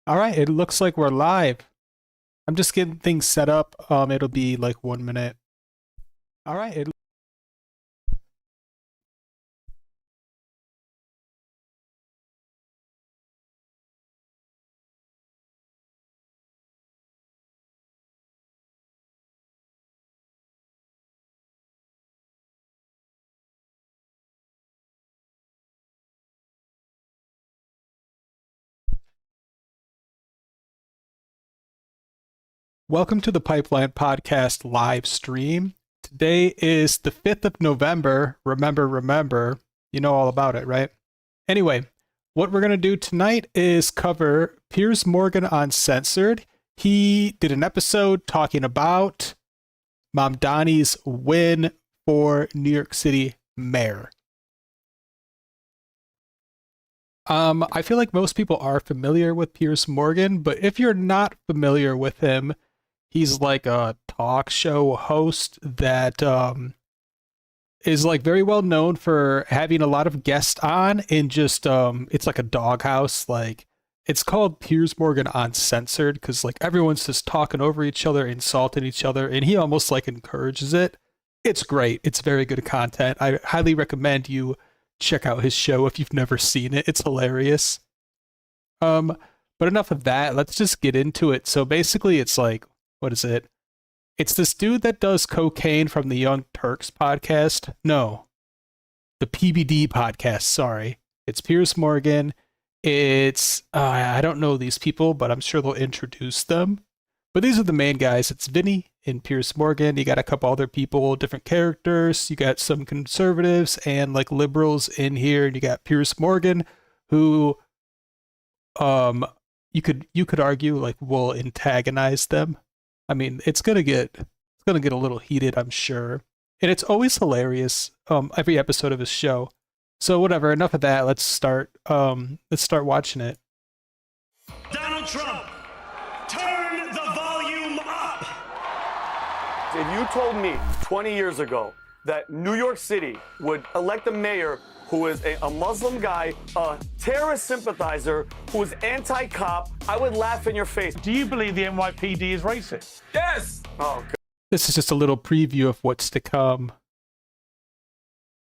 All right, it looks like we're live. I'm just getting things set up. It'll be like 1 minute. All right. Welcome to the Pipeline Podcast live stream. Today is the 5th of November. Remember. You know all about it, right? Anyway, what we're going to do tonight is cover Piers Morgan Uncensored. He did an episode talking about Mamdani's win for New York City mayor. I feel like most people are familiar with Piers Morgan, but if you're not familiar with him, he's like a talk show host that is like very well known for having a lot of guests on, and just it's like a doghouse. Like, it's called Piers Morgan Uncensored because like everyone's just talking over each other, insulting each other, and he almost like encourages it. It's great. It's very good content. I highly recommend you check out his show if you've never seen it. It's hilarious. But enough of that. Let's just get into it. So basically, it's like, what is it? It's this dude that does cocaine from the Young Turks podcast. No, the PBD podcast. Sorry, it's Piers Morgan. It's I don't know these people, but I'm sure they'll introduce them. But these are the main guys. It's Vinny and Piers Morgan. You got a couple other people, different characters. You got some conservatives and like liberals in here, and you got Piers Morgan, who you could argue like will antagonize them. I mean, it's gonna get a little heated, I'm sure. And it's always hilarious, every episode of his show. So whatever, enough of that. Let's start watching it. Donald Trump, turn the volume up. If you told me 20 years ago that New York City would elect a mayor who is a Muslim guy, a terrorist sympathizer, who is anti-cop, I would laugh in your face. Do you believe the NYPD is racist? Yes! Oh, God. This is just a little preview of what's to come.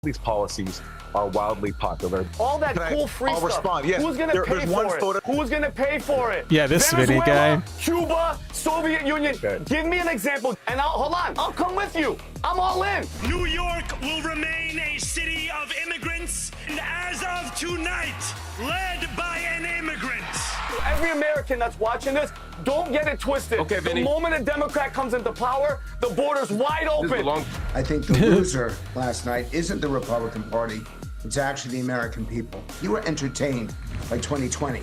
These policies are wildly popular. All that cool free I'll stuff. respond. Yes. Who's going to pay for it? Who's going to pay for it? Yeah, this Vinny Venezuela, guy. Cuba, Soviet Union. Okay. Give me an example, and hold on. I'll come with you. I'm all in. New York will remain a city of immigrants, and as of tonight, led by an immigrant. Every American that's watching this, don't get it twisted. Okay, Vinny. The moment a Democrat comes into power, the border's wide open. I think the loser last night isn't the Republican Party. It's actually the American people. You were entertained by 2020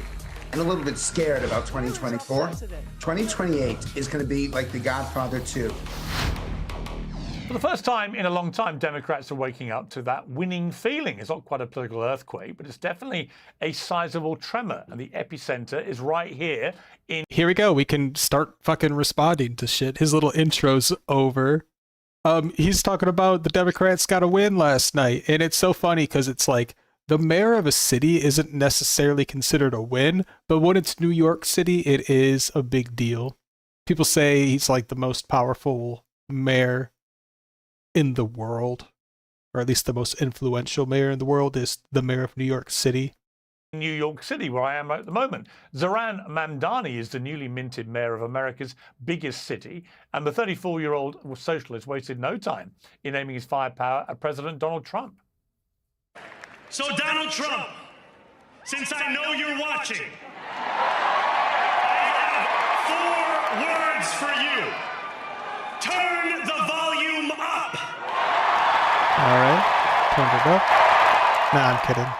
and a little bit scared about 2024. 2028 is going to be like The Godfather 2. For the first time in a long time, Democrats are waking up to that winning feeling. It's not quite a political earthquake, but it's definitely a sizable tremor. And the epicenter is right here in... Here we go. We can start fucking responding to shit. His little intro's over. He's talking about the Democrats got a win last night. And it's so funny because it's like the mayor of a city isn't necessarily considered a win, but when it's New York City, it is a big deal. People say he's like the most powerful mayor in the world, or at least the most influential mayor in the world is the mayor of New York City. New York City, where I am at the moment. Zohran Mamdani is the newly minted mayor of America's biggest city, and the 34-year-old socialist wasted no time in aiming his firepower at President Donald Trump. So, Donald Trump, since I know you're watching, I have 4 words for you. Turn the volume up. All right, turned it up. Nah, I'm kidding.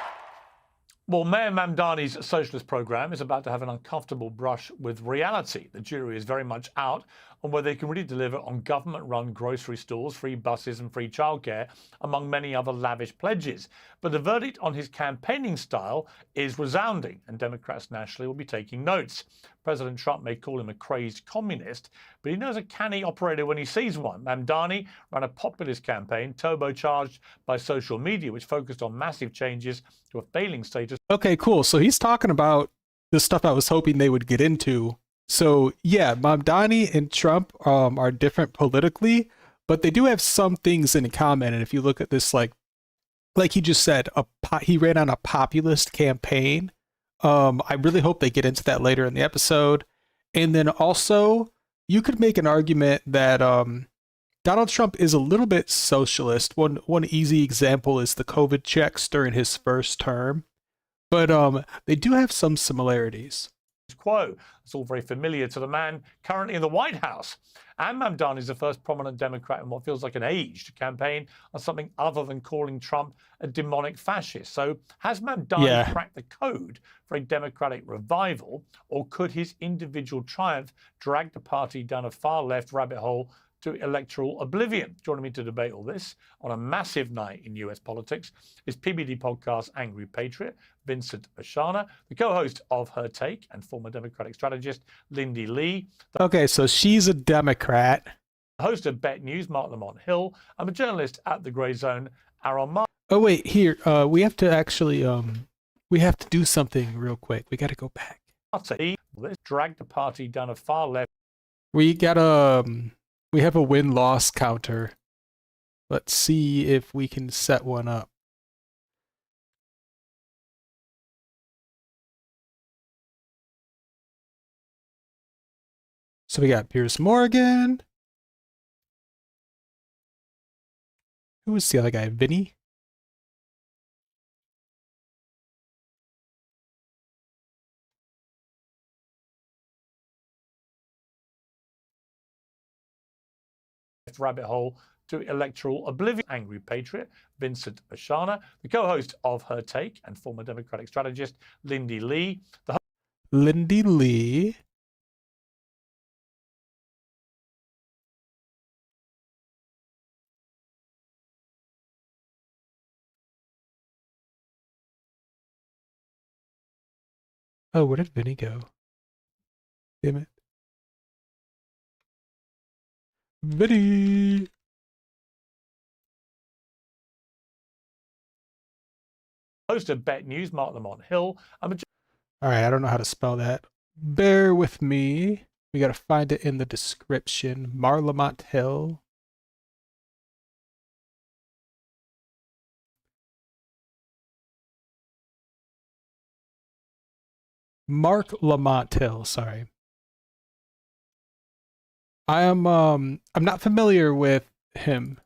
Well, Mayor Mamdani's socialist program is about to have an uncomfortable brush with reality. The jury is very much out on whether they can really deliver on government-run grocery stores, free buses and free childcare, among many other lavish pledges. But the verdict on his campaigning style is resounding, and Democrats nationally will be taking notes. President Trump may call him a crazed communist, but he knows a canny operator when he sees one. Mamdani ran a populist campaign turbocharged by social media, which focused on massive changes to a failing status. Okay, cool. So he's talking about the stuff I was hoping they would get into. So yeah, Mamdani and Trump are different politically, but they do have some things in common. And if you look at this, like he just said, he ran on a populist campaign. I really hope they get into that later in the episode. And then also, you could make an argument that Donald Trump is a little bit socialist. One easy example is the COVID checks during his first term. But they do have some similarities. Quo. It's all very familiar to the man currently in the White House. And Mamdani is the first prominent Democrat in what feels like an age to campaign on something other than calling Trump a demonic fascist. So has Mamdani cracked the code for a Democratic revival, or could his individual triumph drag the party down a far-left rabbit hole to electoral oblivion? Joining me to debate all this on a massive night in US politics is PBD podcast Angry Patriot, Vincent Oshana, the co-host of Her Take and former Democratic strategist Lindy Lee. Okay, so she's a Democrat. The host of Bet News, Mark Lamont Hill. I'm a journalist at The Grey Zone, Aaron Mark. Oh, wait, here, we have to actually, we have to do something real quick. We got to go back. Let's drag the party down a far left. We got we have a win-loss counter. Let's see if we can set one up. So we got Piers Morgan. Who was the other guy? Vinny? Rabbit hole to electoral oblivion. Angry Patriot, Vincent Oshana, the co-host of Her Take and former Democratic strategist Lindy Lee. Lindy Lee. Oh, where did Vinny go? Damn it. Vinny! Host of Bet News, Mark Lamont Hill. Alright, I don't know how to spell that. Bear with me. We gotta find it in the description. Lamont Hill. Mark Lamont Hill, sorry. I'm not familiar with him.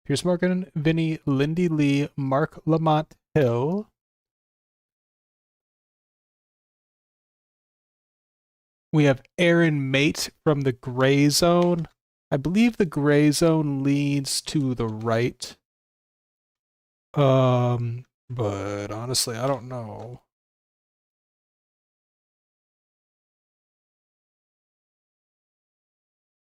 Piers Morgan, Vinny, Lindy Lee, Mark Lamont Hill. We have Aaron Mate from the Gray Zone. I believe the Gray Zone leads to the right. But honestly, I don't know.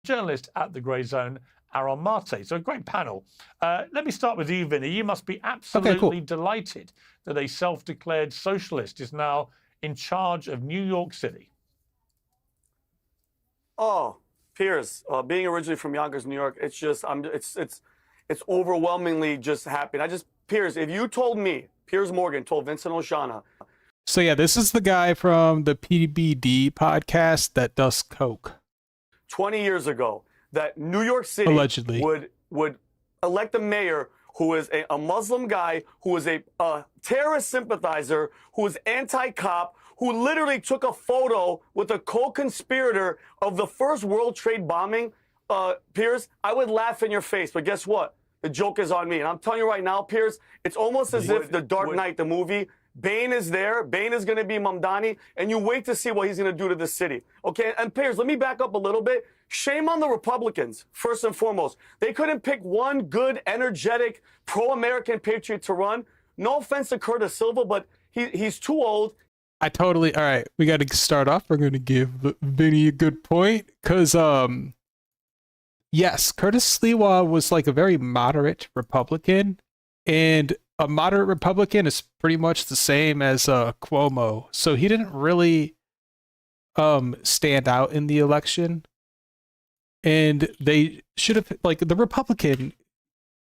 Journalist at the Grey Zone, Aaron Marte. So a great panel. Let me start with you, Vinny. You must be absolutely delighted that a self-declared socialist is now in charge of New York City. Oh, Piers, being originally from Yonkers, New York, it's just it's overwhelmingly just happy. Piers, if you told me, Piers Morgan told Vincent Oshana. So yeah, this is the guy from the PBD podcast that does coke. 20 years ago, that New York City allegedly would elect a mayor who is a Muslim guy, who is a terrorist sympathizer, who is anti-cop, who literally took a photo with a co-conspirator of the first World Trade bombing. Piers, I would laugh in your face, but guess what? The joke is on me. And I'm telling you right now, Piers, it's almost as if The Dark Knight, the movie, Bane is there. Bane is going to be Mamdani, and you wait to see what he's going to do to the city. Okay, and Piers, let me back up a little bit. Shame on the Republicans, first and foremost. They couldn't pick one good, energetic, pro-American patriot to run. No offense to Curtis Silva, but he's too old. All right, we got to start off. We're going to give Vinny a good point, because, yes, Curtis Sliwa was like a very moderate Republican, and a moderate Republican is pretty much the same as Cuomo. So he didn't really stand out in the election. And they should have, like, the Republican,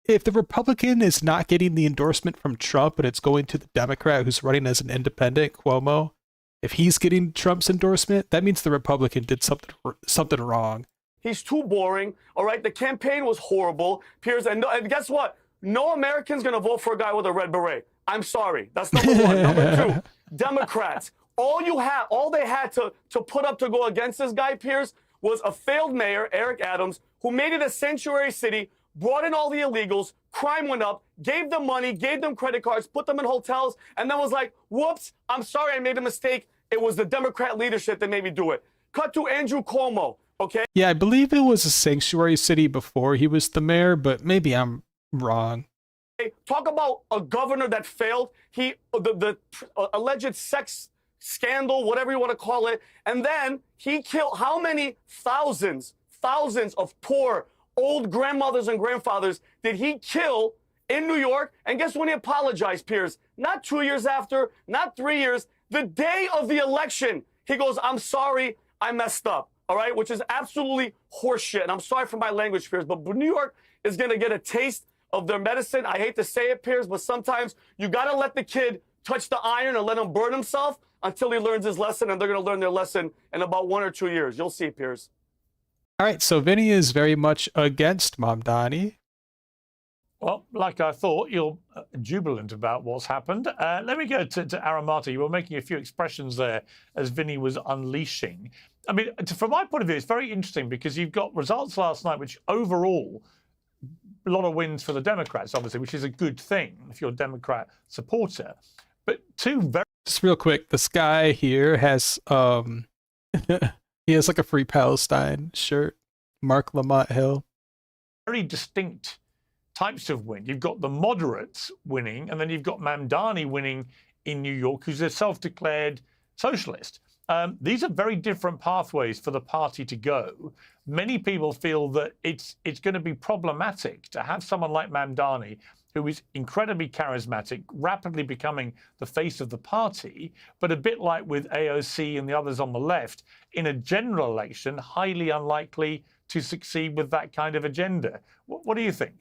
if the Republican is not getting the endorsement from Trump, but it's going to the Democrat who's running as an independent, Cuomo, if he's getting Trump's endorsement, that means the Republican did something wrong. He's too boring. All right. The campaign was horrible. Piers, and guess what? No American's going to vote for a guy with a red beret. I'm sorry. That's number one. Number two, Democrats. All they had to put up to go against this guy, Piers, was a failed mayor, Eric Adams, who made it a sanctuary city, brought in all the illegals, crime went up, gave them money, gave them credit cards, put them in hotels, and then was like, whoops, I'm sorry, I made a mistake. It was the Democrat leadership that made me do it. Cut to Andrew Cuomo, okay? Yeah, I believe it was a sanctuary city before he was the mayor, but maybe I'm wrong. Talk about a governor that failed. The alleged sex scandal, whatever you want to call it. And then he killed how many thousands of poor old grandmothers and grandfathers did he kill in New York? And guess when he apologized, Piers? Not 2 years after, not 3 years, the day of the election. He goes, I'm sorry, I messed up. All right, which is absolutely horseshit. And I'm sorry for my language, Piers, but New York is going to get a taste of their medicine. I hate to say it, Piers, but sometimes you got to let the kid touch the iron and let him burn himself until he learns his lesson, and they're going to learn their lesson in about 1 or 2 years. You'll see, Piers. All right, so Vinny is very much against Mamdani. Well, like I thought, you're jubilant about what's happened. Let me go to Aramata. You were making a few expressions there as Vinny was unleashing. I mean, from my point of view, it's very interesting because you've got results last night, which overall, a lot of wins for the Democrats, obviously, which is a good thing if you're a Democrat supporter. But two very... Just real quick, this guy here has, he has like a Free Palestine shirt. Mark Lamont Hill. Very distinct types of win. You've got the moderates winning, and then you've got Mamdani winning in New York, who's a self-declared socialist. These are very different pathways for the party to go. Many people feel that it's going to be problematic to have someone like Mamdani, who is incredibly charismatic, rapidly becoming the face of the party, but a bit like with AOC and the others on the left, in a general election, highly unlikely to succeed with that kind of agenda. What do you think?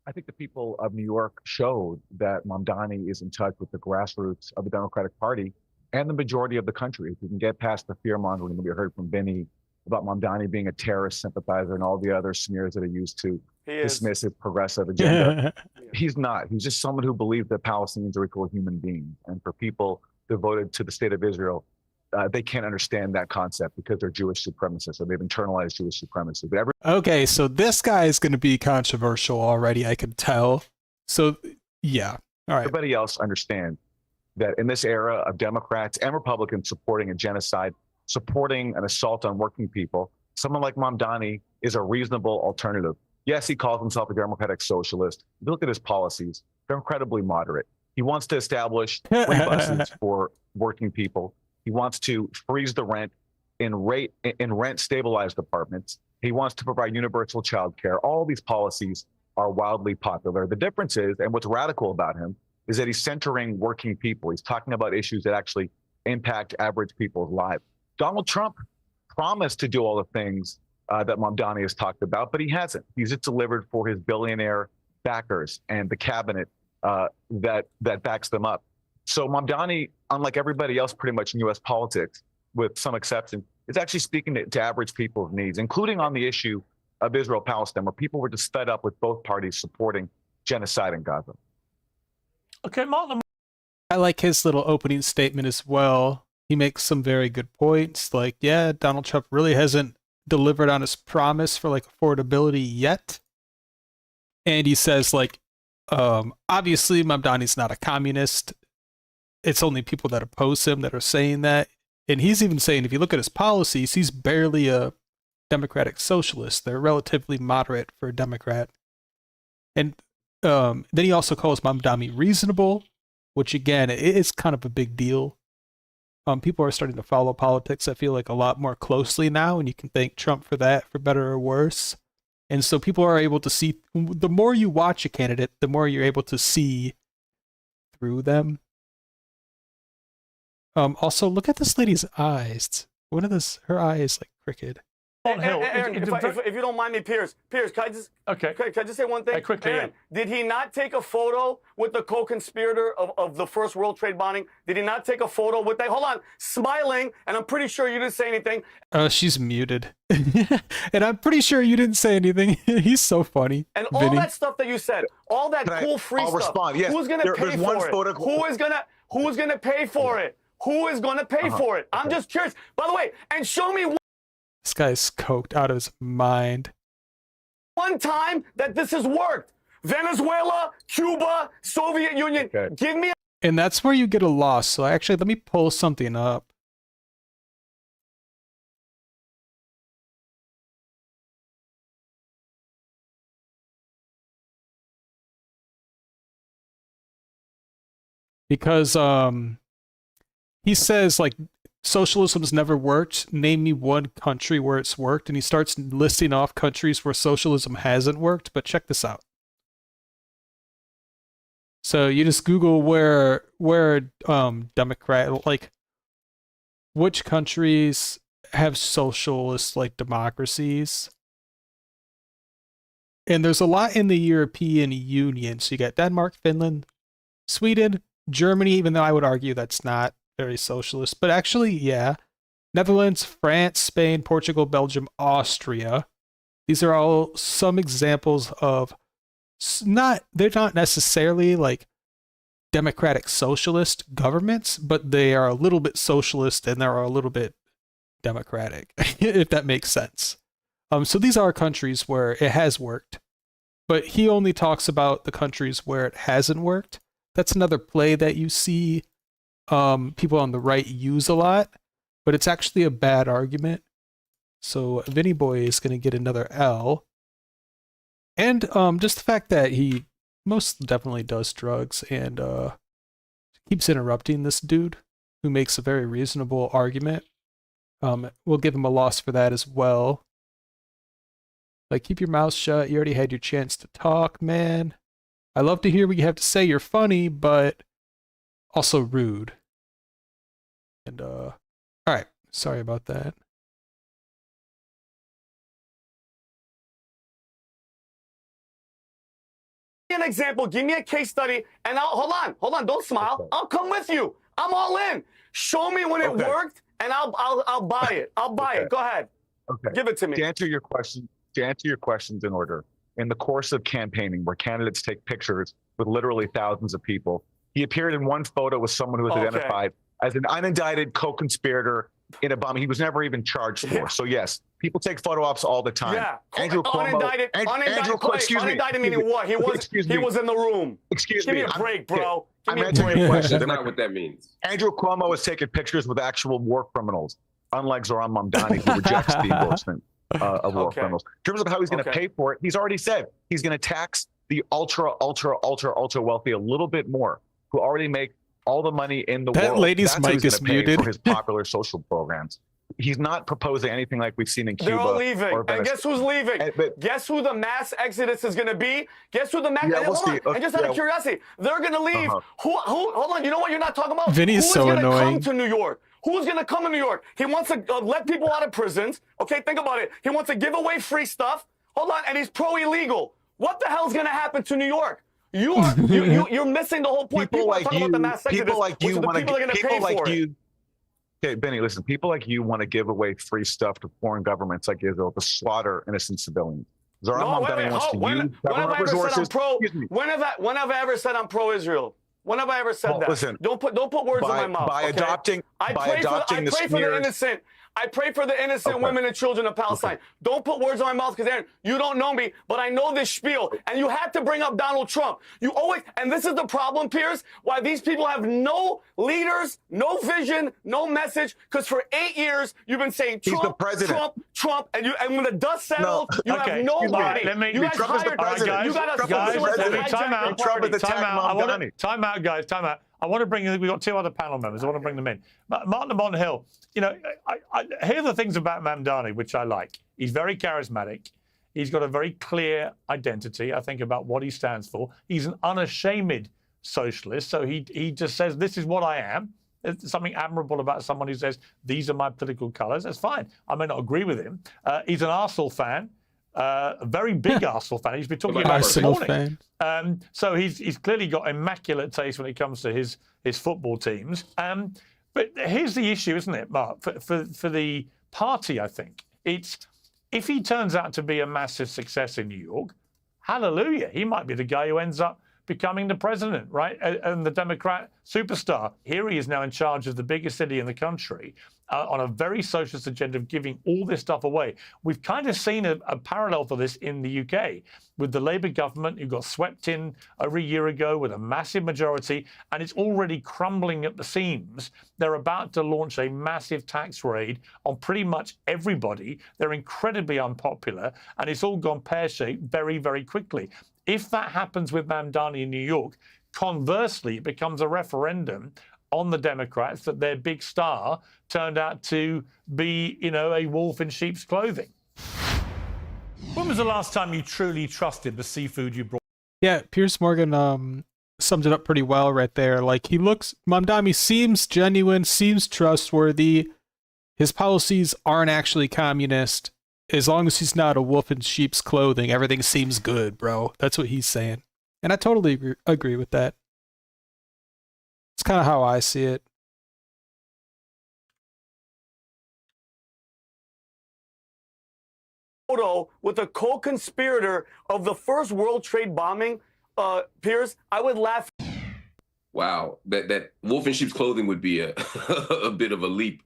I think the people of New York showed that Mamdani is in touch with the grassroots of the Democratic Party and the majority of the country. If we can get past the fear-mongering that we heard from Vinny about Mamdani being a terrorist sympathizer and all the other smears that are used to dismiss his progressive agenda. He's not. He's just someone who believes that Palestinians are equal human beings. And for people devoted to the state of Israel, they can't understand that concept because they're Jewish supremacists, or they've internalized Jewish supremacy. But okay, so this guy is going to be controversial already, I can tell. So, yeah. All right. Everybody else understand that in this era of Democrats and Republicans supporting a genocide, supporting an assault on working people, someone like Mamdani is a reasonable alternative. Yes, he calls himself a democratic socialist. If you look at his policies, they're incredibly moderate. He wants to establish free buses for working people. He wants to freeze the rent in rent stabilized apartments. He wants to provide universal child care. All these policies are wildly popular. The difference is, and what's radical about him, is that he's centering working people. He's talking about issues that actually impact average people's lives. Donald Trump promised to do all the things that Mamdani has talked about, but he hasn't. He's just delivered for his billionaire backers and the cabinet that backs them up. So Mamdani, unlike everybody else pretty much in U.S. politics, with some exception, is actually speaking to average people's needs, including on the issue of Israel-Palestine, where people were just fed up with both parties supporting genocide in Gaza. Okay, Martin. I like his little opening statement as well. He makes some very good points. Like, yeah, Donald Trump really hasn't delivered on his promise for like affordability yet. And he says, like, obviously Mamdani's not a communist. It's only people that oppose him that are saying that. And he's even saying, if you look at his policies, he's barely a democratic socialist. They're relatively moderate for a Democrat. And then he also calls Mamdani reasonable, which again, it is kind of a big deal. People are starting to follow politics, I feel like, a lot more closely now, and you can thank Trump for that, for better or worse. And so people are able to see, the more you watch a candidate, the more you're able to see through them. Also, look at this lady's eyes. Her eye is like crooked. Aaron, if you don't mind me, Piers, can I just say one thing? Quickly, Aaron, did he not take a photo with the co-conspirator of the first World Trade bombing? Did he not take a photo with that? Hold on, smiling, and I'm pretty sure you didn't say anything. She's muted. And I'm pretty sure you didn't say anything. He's so funny. And all Vinny. that stuff that you said, all that cool free I'll stuff. Respond. Yes. Who's gonna pay for it? Who's gonna pay for it? Who is gonna pay for it? I'm just curious. By the way, and show me this guy's coked out of his mind. one time that this has worked. Venezuela, Cuba, Soviet Union. Okay. Give me. And that's where you get a loss. So actually, let me pull something up. Because he says, like, socialism's never worked. Name me one country where it's worked. And he starts listing off countries where socialism hasn't worked. But check this out. So you just Google where Democrat, like, which countries have socialist, like, democracies. And there's a lot in the European Union. So you got Denmark, Finland, Sweden, Germany, even though I would argue that's not very socialist, but actually, yeah. Netherlands, France, Spain, Portugal, Belgium, Austria. These are all some examples of they're not necessarily like democratic socialist governments, but they are a little bit socialist and they're a little bit democratic, if that makes sense. So these are countries where it has worked, but he only talks about the countries where it hasn't worked. That's another play that you see people on the right use a lot, but it's actually a bad argument. So Vinny Boy is going to get another L. And just the fact that he most definitely does drugs and keeps interrupting this dude who makes a very reasonable argument. We'll give him a loss for that as well. Like, keep your mouth shut. You already had your chance to talk, man. I love to hear what you have to say. You're funny, but also rude. And, all right. Sorry about that. An example, give me a case study, and hold on, don't smile. Okay. I'll come with you. I'm all in. Show me when it worked, and I'll buy it. I'll buy it. Go ahead. Okay. Give it to me. To answer your questions in order, in the course of campaigning, where candidates take pictures with literally thousands of people, he appeared in one photo with someone who was identified as an unindicted co-conspirator in a bombing he was never even charged for. So yes, people take photo ops all the time. Yeah, Andrew Cuomo, unindicted meaning what? He was in the room. Excuse me. Give me a break, bro. I'm answering your question. That's not what that means. Andrew Cuomo has taken pictures with actual war criminals, unlike Zohran Mamdani, who rejects the endorsement of war criminals. In terms of how he's going to pay for it, he's already said he's going to tax the ultra wealthy a little bit more, who already make all the money in the world. That lady's mic is muted. For his popular social programs. He's not proposing anything like we've seen in Cuba. They're all leaving. Or And guess who's leaving? Guess who the mass exodus is going to be? Guess who the mass... And just out of curiosity, they're going to leave. Hold on, you know what you're not talking about? Vinny's so annoying. Who's going to come to New York? Who's going to come to New York? He wants to let people out of prisons. Okay, think about it. He wants to give away free stuff. Hold on, and he's pro-illegal. What the hell's going to happen to New York? You're missing the whole point. People like you, about the mass exodus, people like you want to, people like it. you. Okay, Benny, listen. People like you want to give away free stuff to foreign governments like Israel to slaughter innocent civilians. Zohran Mamdani wants to use government resources. When have I ever said I'm pro-Israel? When have I ever said that? Listen, don't put words in my mouth. By adopting the innocent. I pray for the innocent women and children of Palestine. Don't put words in my mouth, because Aaron, you don't know me, but I know this spiel. And you had to bring up Donald Trump. You always, and this is the problem, Piers, why these people have no leaders, no vision, no message, because for 8 years, you've been saying Trump, Trump, and when the dust settles, you have nobody. You guys hired, time out, guys. I want to bring in, we've got 2 other panel members. I want to bring them in. Martin Lamont Hill, you know, here are the things about Mamdani, which I like. He's very charismatic. He's got a very clear identity, I think, about what he stands for. He's an unashamed socialist. So he just says, this is what I am. something admirable about someone who says, these are my political colours. That's fine. I may not agree with him. He's an Arsenal fan. A very big Arsenal fan. He's been talking about Arsenal this morning. So he's clearly got immaculate taste when it comes to his football teams. But here's the issue, isn't it, Mark? For the party, I think it's if he turns out to be a massive success in New York, hallelujah, he might be the guy who ends up becoming the president, right? And the Democrat superstar. Here he is now in charge of the biggest city in the country on a very socialist agenda of giving all this stuff away. We've kind of seen a parallel for this in the UK with the Labour government who got swept in over a year ago with a massive majority, and it's already crumbling at the seams. They're about to launch a massive tax raid on pretty much everybody. They're incredibly unpopular, and it's all gone pear-shaped very, very quickly. If that happens with Mamdani in New York, conversely, it becomes a referendum on the Democrats that their big star turned out to be, a wolf in sheep's clothing. When was the last time you truly trusted the seafood you brought? Yeah, Piers Morgan summed it up pretty well right there. Like, Mamdani seems genuine, seems trustworthy. His policies aren't actually communist. As long as he's not a wolf in sheep's clothing, everything seems good, bro. That's what he's saying. And I totally agree with that. It's kind of how I see it. Photo with a co-conspirator of the first World Trade bombing, Piers, I would laugh. Wow, that wolf in sheep's clothing would be a bit of a leap,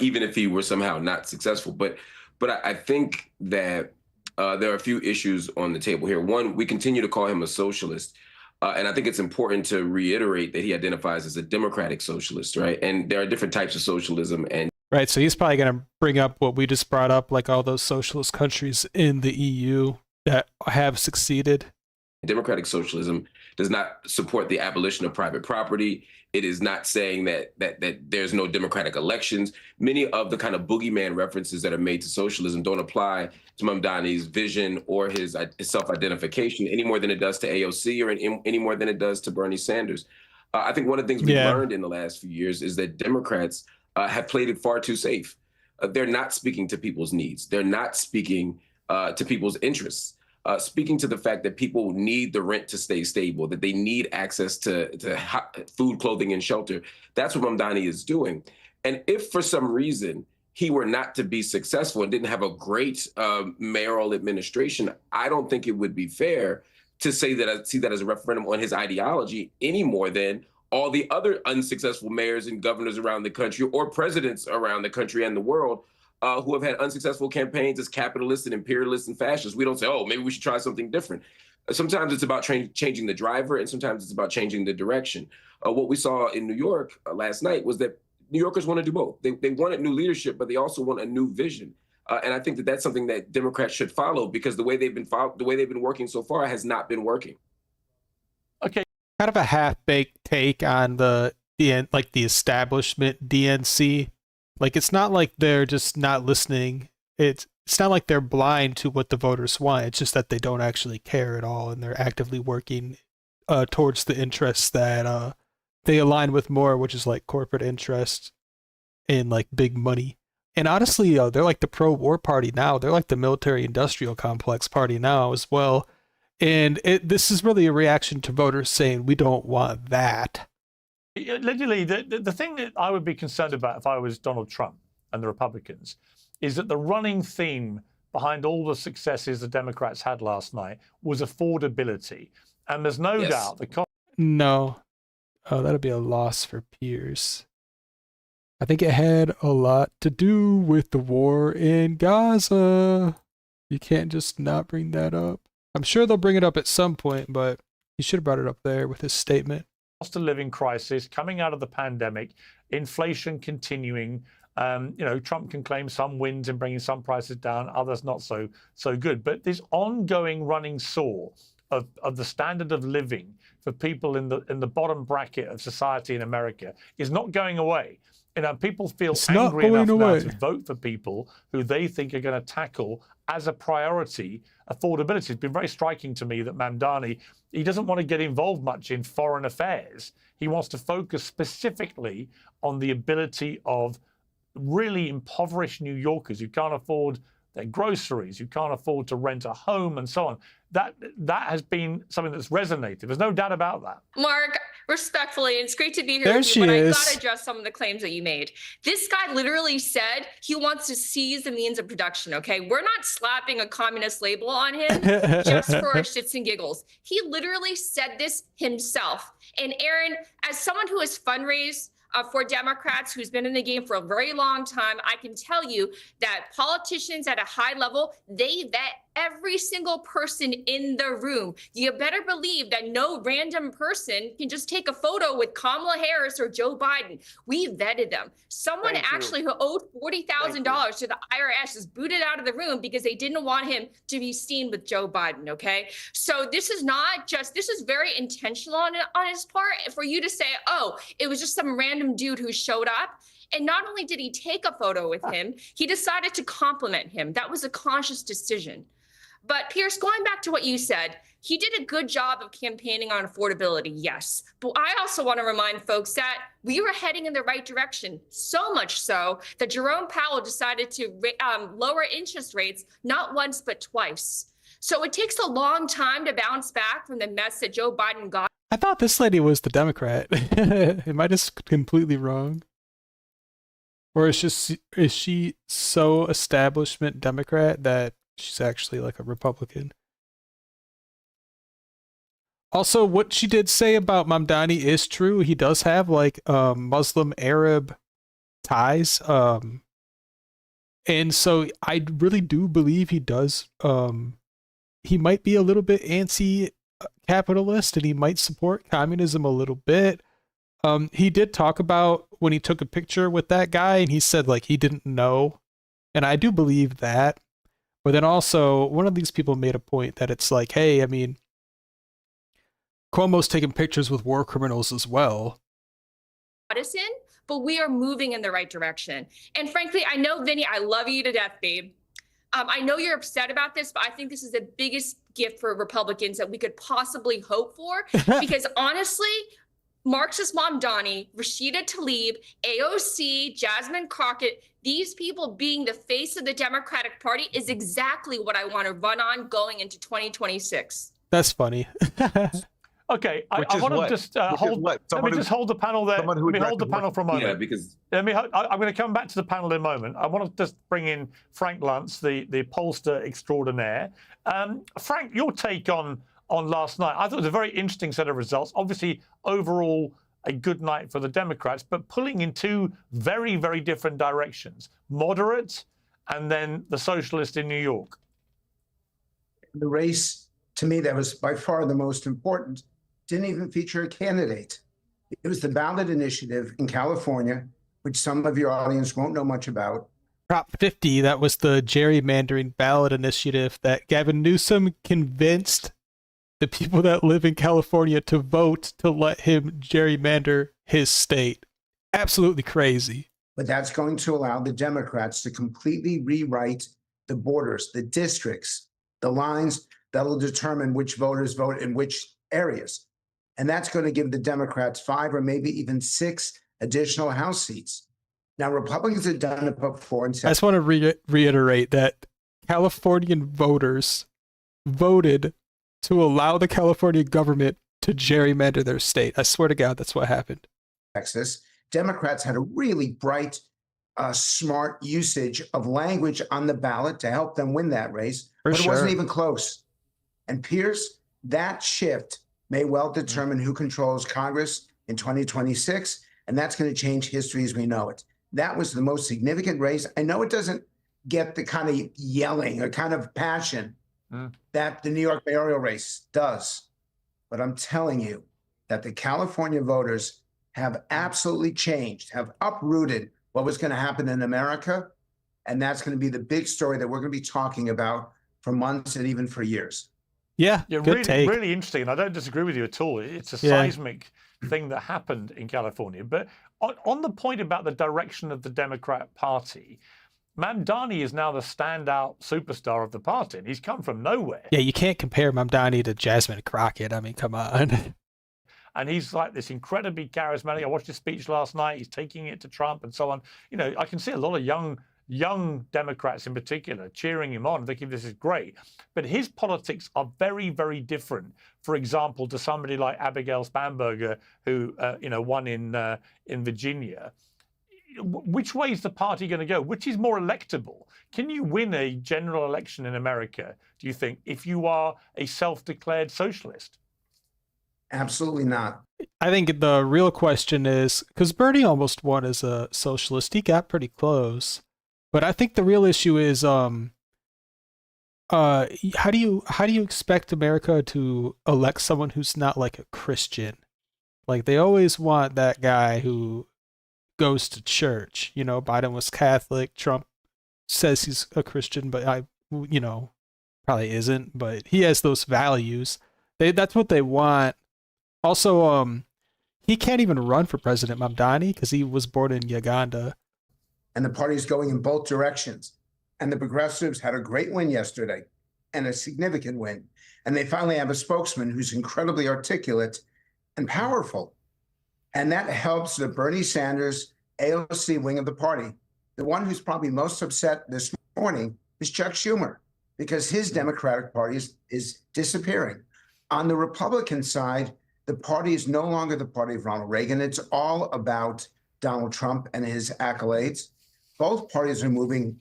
even if he were somehow not successful. But I think that there are a few issues on the table here. One, we continue to call him a socialist. And I think it's important to reiterate that he identifies as a democratic socialist, right? And there are different types of socialism. And right, so he's probably going to bring up what we just brought up, like all those socialist countries in the EU that have succeeded. Democratic socialism does not support the abolition of private property. It is not saying that there's no democratic elections. Many of the kind of boogeyman references that are made to socialism don't apply to Mamdani's vision or his self-identification any more than it does to AOC or any more than it does to Bernie Sanders. I think one of the things we've learned in the last few years is that Democrats have played it far too safe. They're not speaking to people's needs. They're not speaking to people's interests. Speaking to the fact that people need the rent to stay stable, that they need access to food, clothing, and shelter. That's what Mamdani is doing. And if for some reason he were not to be successful and didn't have a great mayoral administration, I don't think it would be fair to say that I see that as a referendum on his ideology any more than all the other unsuccessful mayors and governors around the country or presidents around the country and the world who have had unsuccessful campaigns as capitalists and imperialists and fascists. We don't say, oh, maybe we should try something different. Sometimes it's about changing the driver, and sometimes it's about changing the direction. What we saw in New York last night was that New Yorkers want to do both. They wanted new leadership, but they also want a new vision. And I think that that's something that Democrats should follow, because the way they've been working so far has not been working. Okay, kind of a half-baked take on the establishment DNC. Like, it's not like they're just not listening. It's not like they're blind to what the voters want. It's just that they don't actually care at all, and they're actively working towards the interests that they align with more, which is like corporate interests and like big money. And honestly, they're like the pro-war party now. They're like the military-industrial complex party now as well. And this is really a reaction to voters saying, we don't want that. Literally, the thing that I would be concerned about if I was Donald Trump and the Republicans is that the running theme behind all the successes the Democrats had last night was affordability. And there's no doubt the cost. No. Oh, that'd be a loss for Piers. I think it had a lot to do with the war in Gaza. You can't just not bring that up. I'm sure they'll bring it up at some point, but he should have brought it up there with his statement. Cost of living crisis coming out of the pandemic, inflation continuing. Trump can claim some wins in bringing some prices down, others not so good. But this ongoing running sore of the standard of living for people in the bottom bracket of society in America is not going away. You know, people feel angry enough now to vote for people who they think are going to tackle as a priority affordability. It's been very striking to me that Mamdani, he doesn't want to get involved much in foreign affairs. He wants to focus specifically on the ability of really impoverished New Yorkers who can't afford their groceries, who can't afford to rent a home, and so on. That has been something that's resonated. There's no doubt about that. Mark, respectfully, it's great to be here there with you, but is. I gotta address some of the claims that you made. This guy literally said he wants to seize the means of production, okay? We're not slapping a communist label on him just for shits and giggles. He literally said this himself. And Aaron, as someone who has fundraised for Democrats, who's been in the game for a very long time, I can tell you that politicians at a high level, they vet every single person in the room. You better believe that no random person can just take a photo with Kamala Harris or Joe Biden. We vetted them. Someone actually who owed $40,000 to the IRS is booted out of the room because they didn't want him to be seen with Joe Biden, okay? So this is not just, this is very intentional on his part for you to say, oh, it was just some random dude who showed up. And not only did he take a photo with him, he decided to compliment him. That was a conscious decision. But Piers, going back to what you said, he did a good job of campaigning on affordability, yes. But I also want to remind folks that we were heading in the right direction, so much so that Jerome Powell decided to lower interest rates not once but twice. So it takes a long time to bounce back from the mess that Joe Biden got. I thought this lady was the Democrat. Am I just completely wrong? Or is she so establishment Democrat that she's actually like a Republican? Also, what she did say about Mamdani is true. He does have like Muslim Arab ties. And so I really do believe he does. He might be a little bit anti-capitalist and he might support communism a little bit. He did talk about when he took a picture with that guy and he said like he didn't know. And I do believe that. But then also, one of these people made a point that it's like, hey, I mean, Cuomo's taking pictures with war criminals as well. But we are moving in the right direction. And frankly, I know, Vinny, I love you to death, babe. I know you're upset about this, but I think this is the biggest gift for Republicans that we could possibly hope for. Because honestly, Marxist Mamdani, Rashida Tlaib, AOC, Jasmine Crockett, these people being the face of the Democratic Party is exactly what I want to run on going into 2026. That's funny. Okay, I want to just hold. Let me just hold the panel there. Let me hold the panel for a moment. Yeah, because I'm going to come back to the panel in a moment. I want to just bring in Frank Luntz, the pollster extraordinaire. Frank, your take on last night? I thought it was a very interesting set of results. Obviously, overall, a good night for the Democrats, but pulling in two very, very different directions: moderate, and then the socialist in New York. The race, to me, that was by far the most important, didn't even feature a candidate. It was the ballot initiative in California, which some of your audience won't know much about. Prop 50, that was the gerrymandering ballot initiative that Gavin Newsom convinced the people that live in California to vote to let him gerrymander his state. Absolutely crazy. But that's going to allow the Democrats to completely rewrite the borders, the districts, the lines that will determine which voters vote in which areas. And that's going to give the Democrats 5 or maybe even 6 additional House seats. Now, Republicans have done it before. And I just want to reiterate that Californian voters voted to allow the California government to gerrymander their state. I swear to God, that's what happened. Texas, Democrats had a really bright, smart usage of language on the ballot to help them win that race. But it wasn't even close. And Piers, that shift may well determine who controls Congress in 2026, and that's going to change history as we know it. That was the most significant race. I know it doesn't get the kind of yelling or kind of passion that the New York mayoral race does, but I'm telling you that the California voters have absolutely changed, have uprooted what was going to happen in America, and that's going to be the big story that we're going to be talking about for months and even for years. Yeah, Yeah, good take. really interesting. And I don't disagree with you at all. It's a Yeah. seismic thing that happened in California. But on the point about the direction of the Democrat Party, Mamdani is now the standout superstar of the party, and he's come from nowhere. Yeah, you can't compare Mamdani to Jasmine Crockett. I mean, come on. And he's like this incredibly charismatic. I watched his speech last night. He's taking it to Trump and so on. You know, I can see a lot of young Democrats in particular cheering him on, thinking this is great. But his politics are very, very different, for example, to somebody like Abigail Spanberger, who won in Virginia. Which way is the party going to go? Which is more electable? Can you win a general election in America, do you think, if you are a self-declared socialist? Absolutely not. I think the real question is, because Bernie almost won as a socialist, he got pretty close. But I think the real issue is, how do you expect America to elect someone who's not like a Christian? Like, they always want that guy who goes to church. You know, Biden was Catholic. Trump says he's a Christian, but probably isn't. But he has those values. That's what they want. Also, he can't even run for president, Mamdani, because he was born in Uganda. And the party's going in both directions. And the progressives had a great win yesterday, and a significant win. And they finally have a spokesman who's incredibly articulate and powerful. And that helps the Bernie Sanders AOC wing of the party. The one who's probably most upset this morning is Chuck Schumer, because his Democratic Party is disappearing. On the Republican side, the party is no longer the party of Ronald Reagan. It's all about Donald Trump and his accolades. Both parties are moving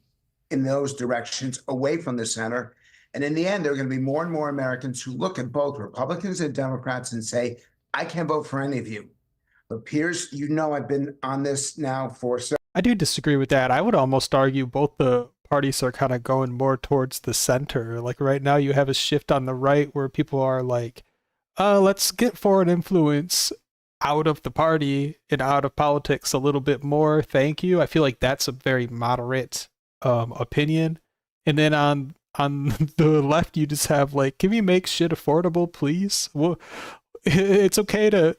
in those directions away from the center. And in the end, there are going to be more and more Americans who look at both Republicans and Democrats and say, I can't vote for any of you. But Piers, I've been on this now for I do disagree with that. I would almost argue both the parties are kind of going more towards the center. Like right now you have a shift on the right where people are like, let's get foreign influence out of the party and out of politics a little bit more. Thank you. I feel like that's a very moderate opinion. And then on the left, you just have like, can we make shit affordable, please? Well, it's okay to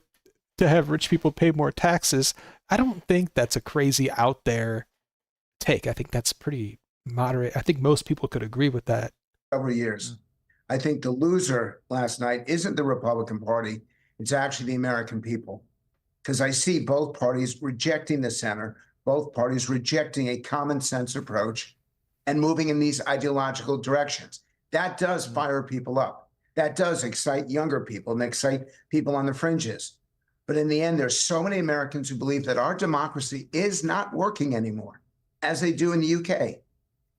have rich people pay more taxes. I don't think that's a crazy out there take. I think that's pretty moderate. I think most people could agree with that. Several years. I think the loser last night isn't the Republican Party. It's actually the American people. Because I see both parties rejecting the center, both parties rejecting a common sense approach and moving in these ideological directions. That does fire people up. That does excite younger people and excite people on the fringes. But in the end, there's so many Americans who believe that our democracy is not working anymore, as they do in the UK.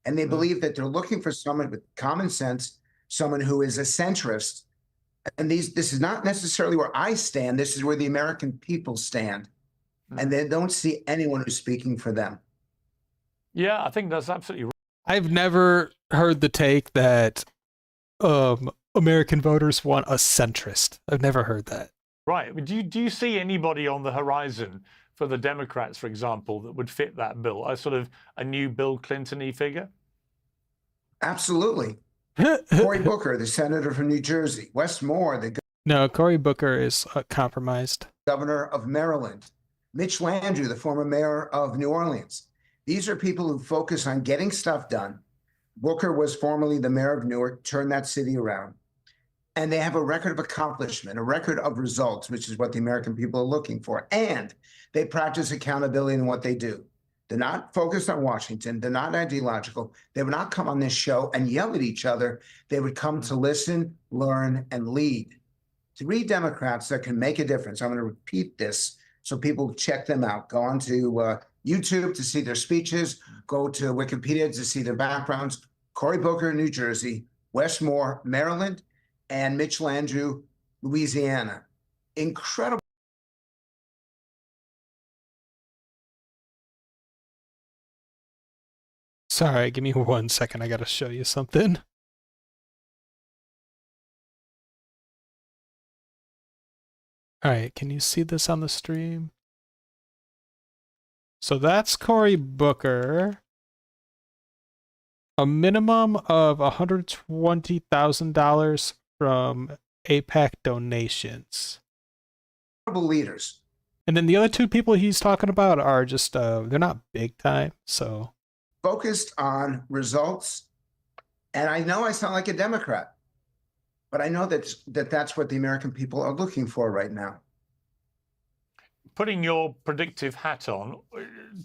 And they believe that they're looking for someone with common sense, someone who is a centrist. And this is not necessarily where I stand. This is where the American people stand. And they don't see anyone who's speaking for them. Yeah, I think that's absolutely right. I've never heard the take that American voters want a centrist. I've never heard that. Right. Do you see anybody on the horizon for the Democrats, for example, that would fit that bill? A sort of a new Bill Clinton-y figure? Absolutely. Cory Booker, the senator from New Jersey. Wes Moore, No, Cory Booker is compromised. Governor of Maryland. Mitch Landrieu, the former mayor of New Orleans. These are people who focus on getting stuff done. Booker was formerly the mayor of Newark, turned that city around. And they have a record of accomplishment, a record of results, which is what the American people are looking for. And they practice accountability in what they do. They're not focused on Washington. They're not ideological. They would not come on this show and yell at each other. They would come to listen, learn, and lead. 3 Democrats that can make a difference. I'm going to repeat this so people check them out. Go on to YouTube to see their speeches. Go to Wikipedia to see their backgrounds. Cory Booker, New Jersey. Wes Moore, Maryland. And Mitch Landrieu, Louisiana. Incredible. Sorry, give me 1 second. I got to show you something. All right, can you see this on the stream? So that's Cory Booker. A minimum of $120,000 from APAC donations. Leaders. And then the other two people he's talking about are just, they're not big time. So focused on results. And I know I sound like a Democrat, but I know that's what the American people are looking for right now. Putting your predictive hat on,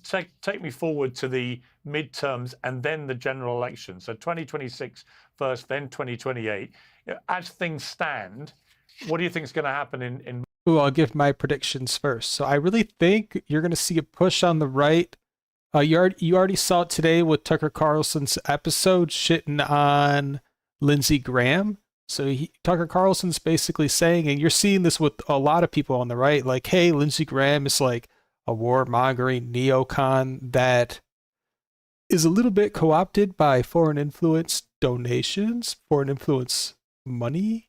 take me forward to the midterms and then the general election. So 2026 first, then 2028. As things stand, what do you think is going to happen in Ooh, I'll give my predictions first. So I really think you're going to see a push on the right. You already saw it today with Tucker Carlson's episode shitting on Lindsey Graham. So Tucker Carlson's basically saying, and you're seeing this with a lot of people on the right, like, hey, Lindsey Graham is like a warmongering neocon that is a little bit co-opted by foreign influence donations, foreign influence money.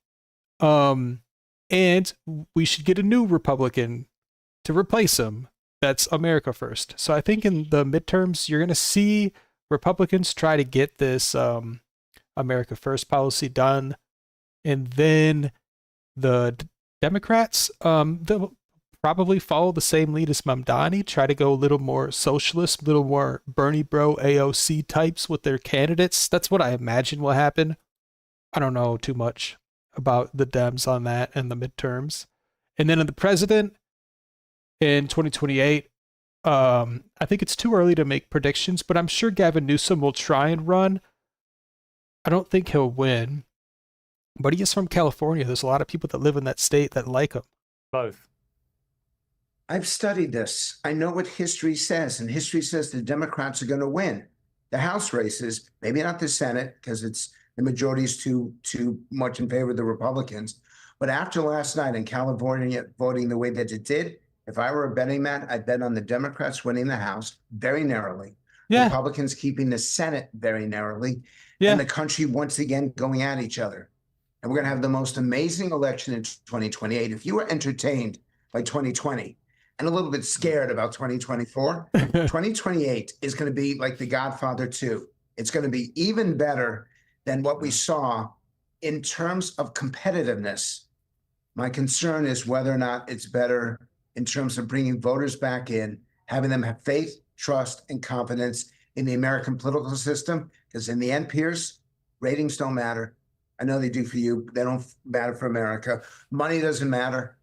And we should get a new Republican to replace him. That's America first. So I think in the midterms, you're going to see Republicans try to get this America first policy done. And then the Democrats, they'll probably follow the same lead as Mamdani, try to go a little more socialist, a little more Bernie bro AOC types with their candidates. That's what I imagine will happen. I don't know too much about the Dems on that and the midterms. And then in the president in 2028, I think it's too early to make predictions, but I'm sure Gavin Newsom will try and run. I don't think he'll win, but he is from California. There's a lot of people that live in that state that like him. both? I've studied this. I know what history says, and history says the Democrats are going to win the House races, maybe not the Senate, because the majority is too much in favor of the Republicans. But after last night in California voting the way that it did, if I were a betting man, I'd bet on the Democrats winning the House very narrowly, Republicans keeping the Senate very narrowly, and the country once again going at each other. And we're going to have the most amazing election in 2028. If you were entertained by 2020 and a little bit scared about 2024, 2028 is going to be like The Godfather 2. It's going to be even better than what we saw in terms of competitiveness. My concern is whether or not it's better in terms of bringing voters back in, having them have faith, trust, and confidence in the American political system. Because in the end, Piers, ratings don't matter. I know they do for you. They don't matter for America. Money doesn't matter.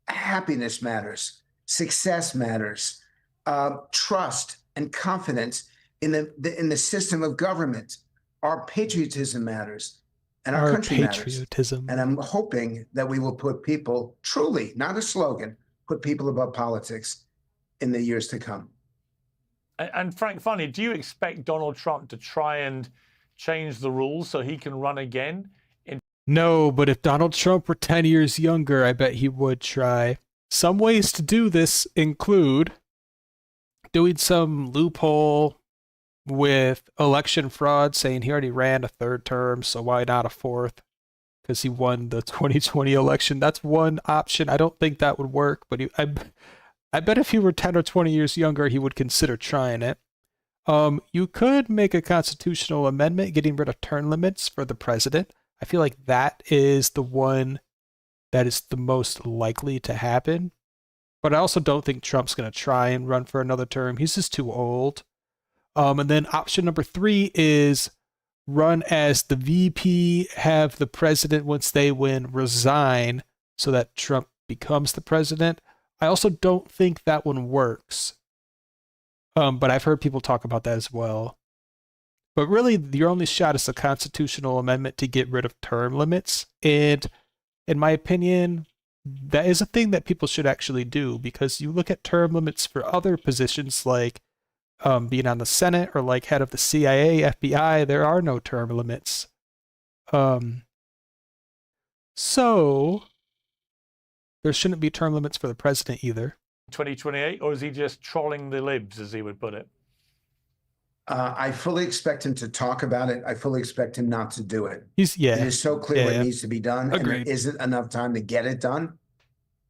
Happiness matters. Success matters. Trust and confidence in the system of government. Our patriotism matters, and our country matters. And I'm hoping that we will put people, truly, not a slogan, put people above politics in the years to come. And Frank, funny, do you expect Donald Trump to try and change the rules so he can run again? No, but if Donald Trump were 10 years younger, I bet he would try. Some ways to do this include doing some loophole with election fraud, saying he already ran a third term, so why not a fourth? Because he won the 2020 election. That's one option. I don't think that would work, but I bet if he were 10 or 20 years younger, he would consider trying it. You could make a constitutional amendment getting rid of term limits for the president. I feel like that is the one that is the most likely to happen. But I also don't think Trump's going to try and run for another term. He's just too old. And then option number 3 is run as the VP, have the president, once they win, resign so that Trump becomes the president. I also don't think that one works. But I've heard people talk about that as well. But really, your only shot is a constitutional amendment to get rid of term limits. And in my opinion, that is a thing that people should actually do, because you look at term limits for other positions like being on the Senate or like head of the CIA, FBI, there are no term limits. So there shouldn't be term limits for the president either. 2028, or is he just trolling the libs, as he would put it? I fully expect him to talk about it. I fully expect him not to do it. It is so clear what needs to be done, and there isn't enough time to get it done.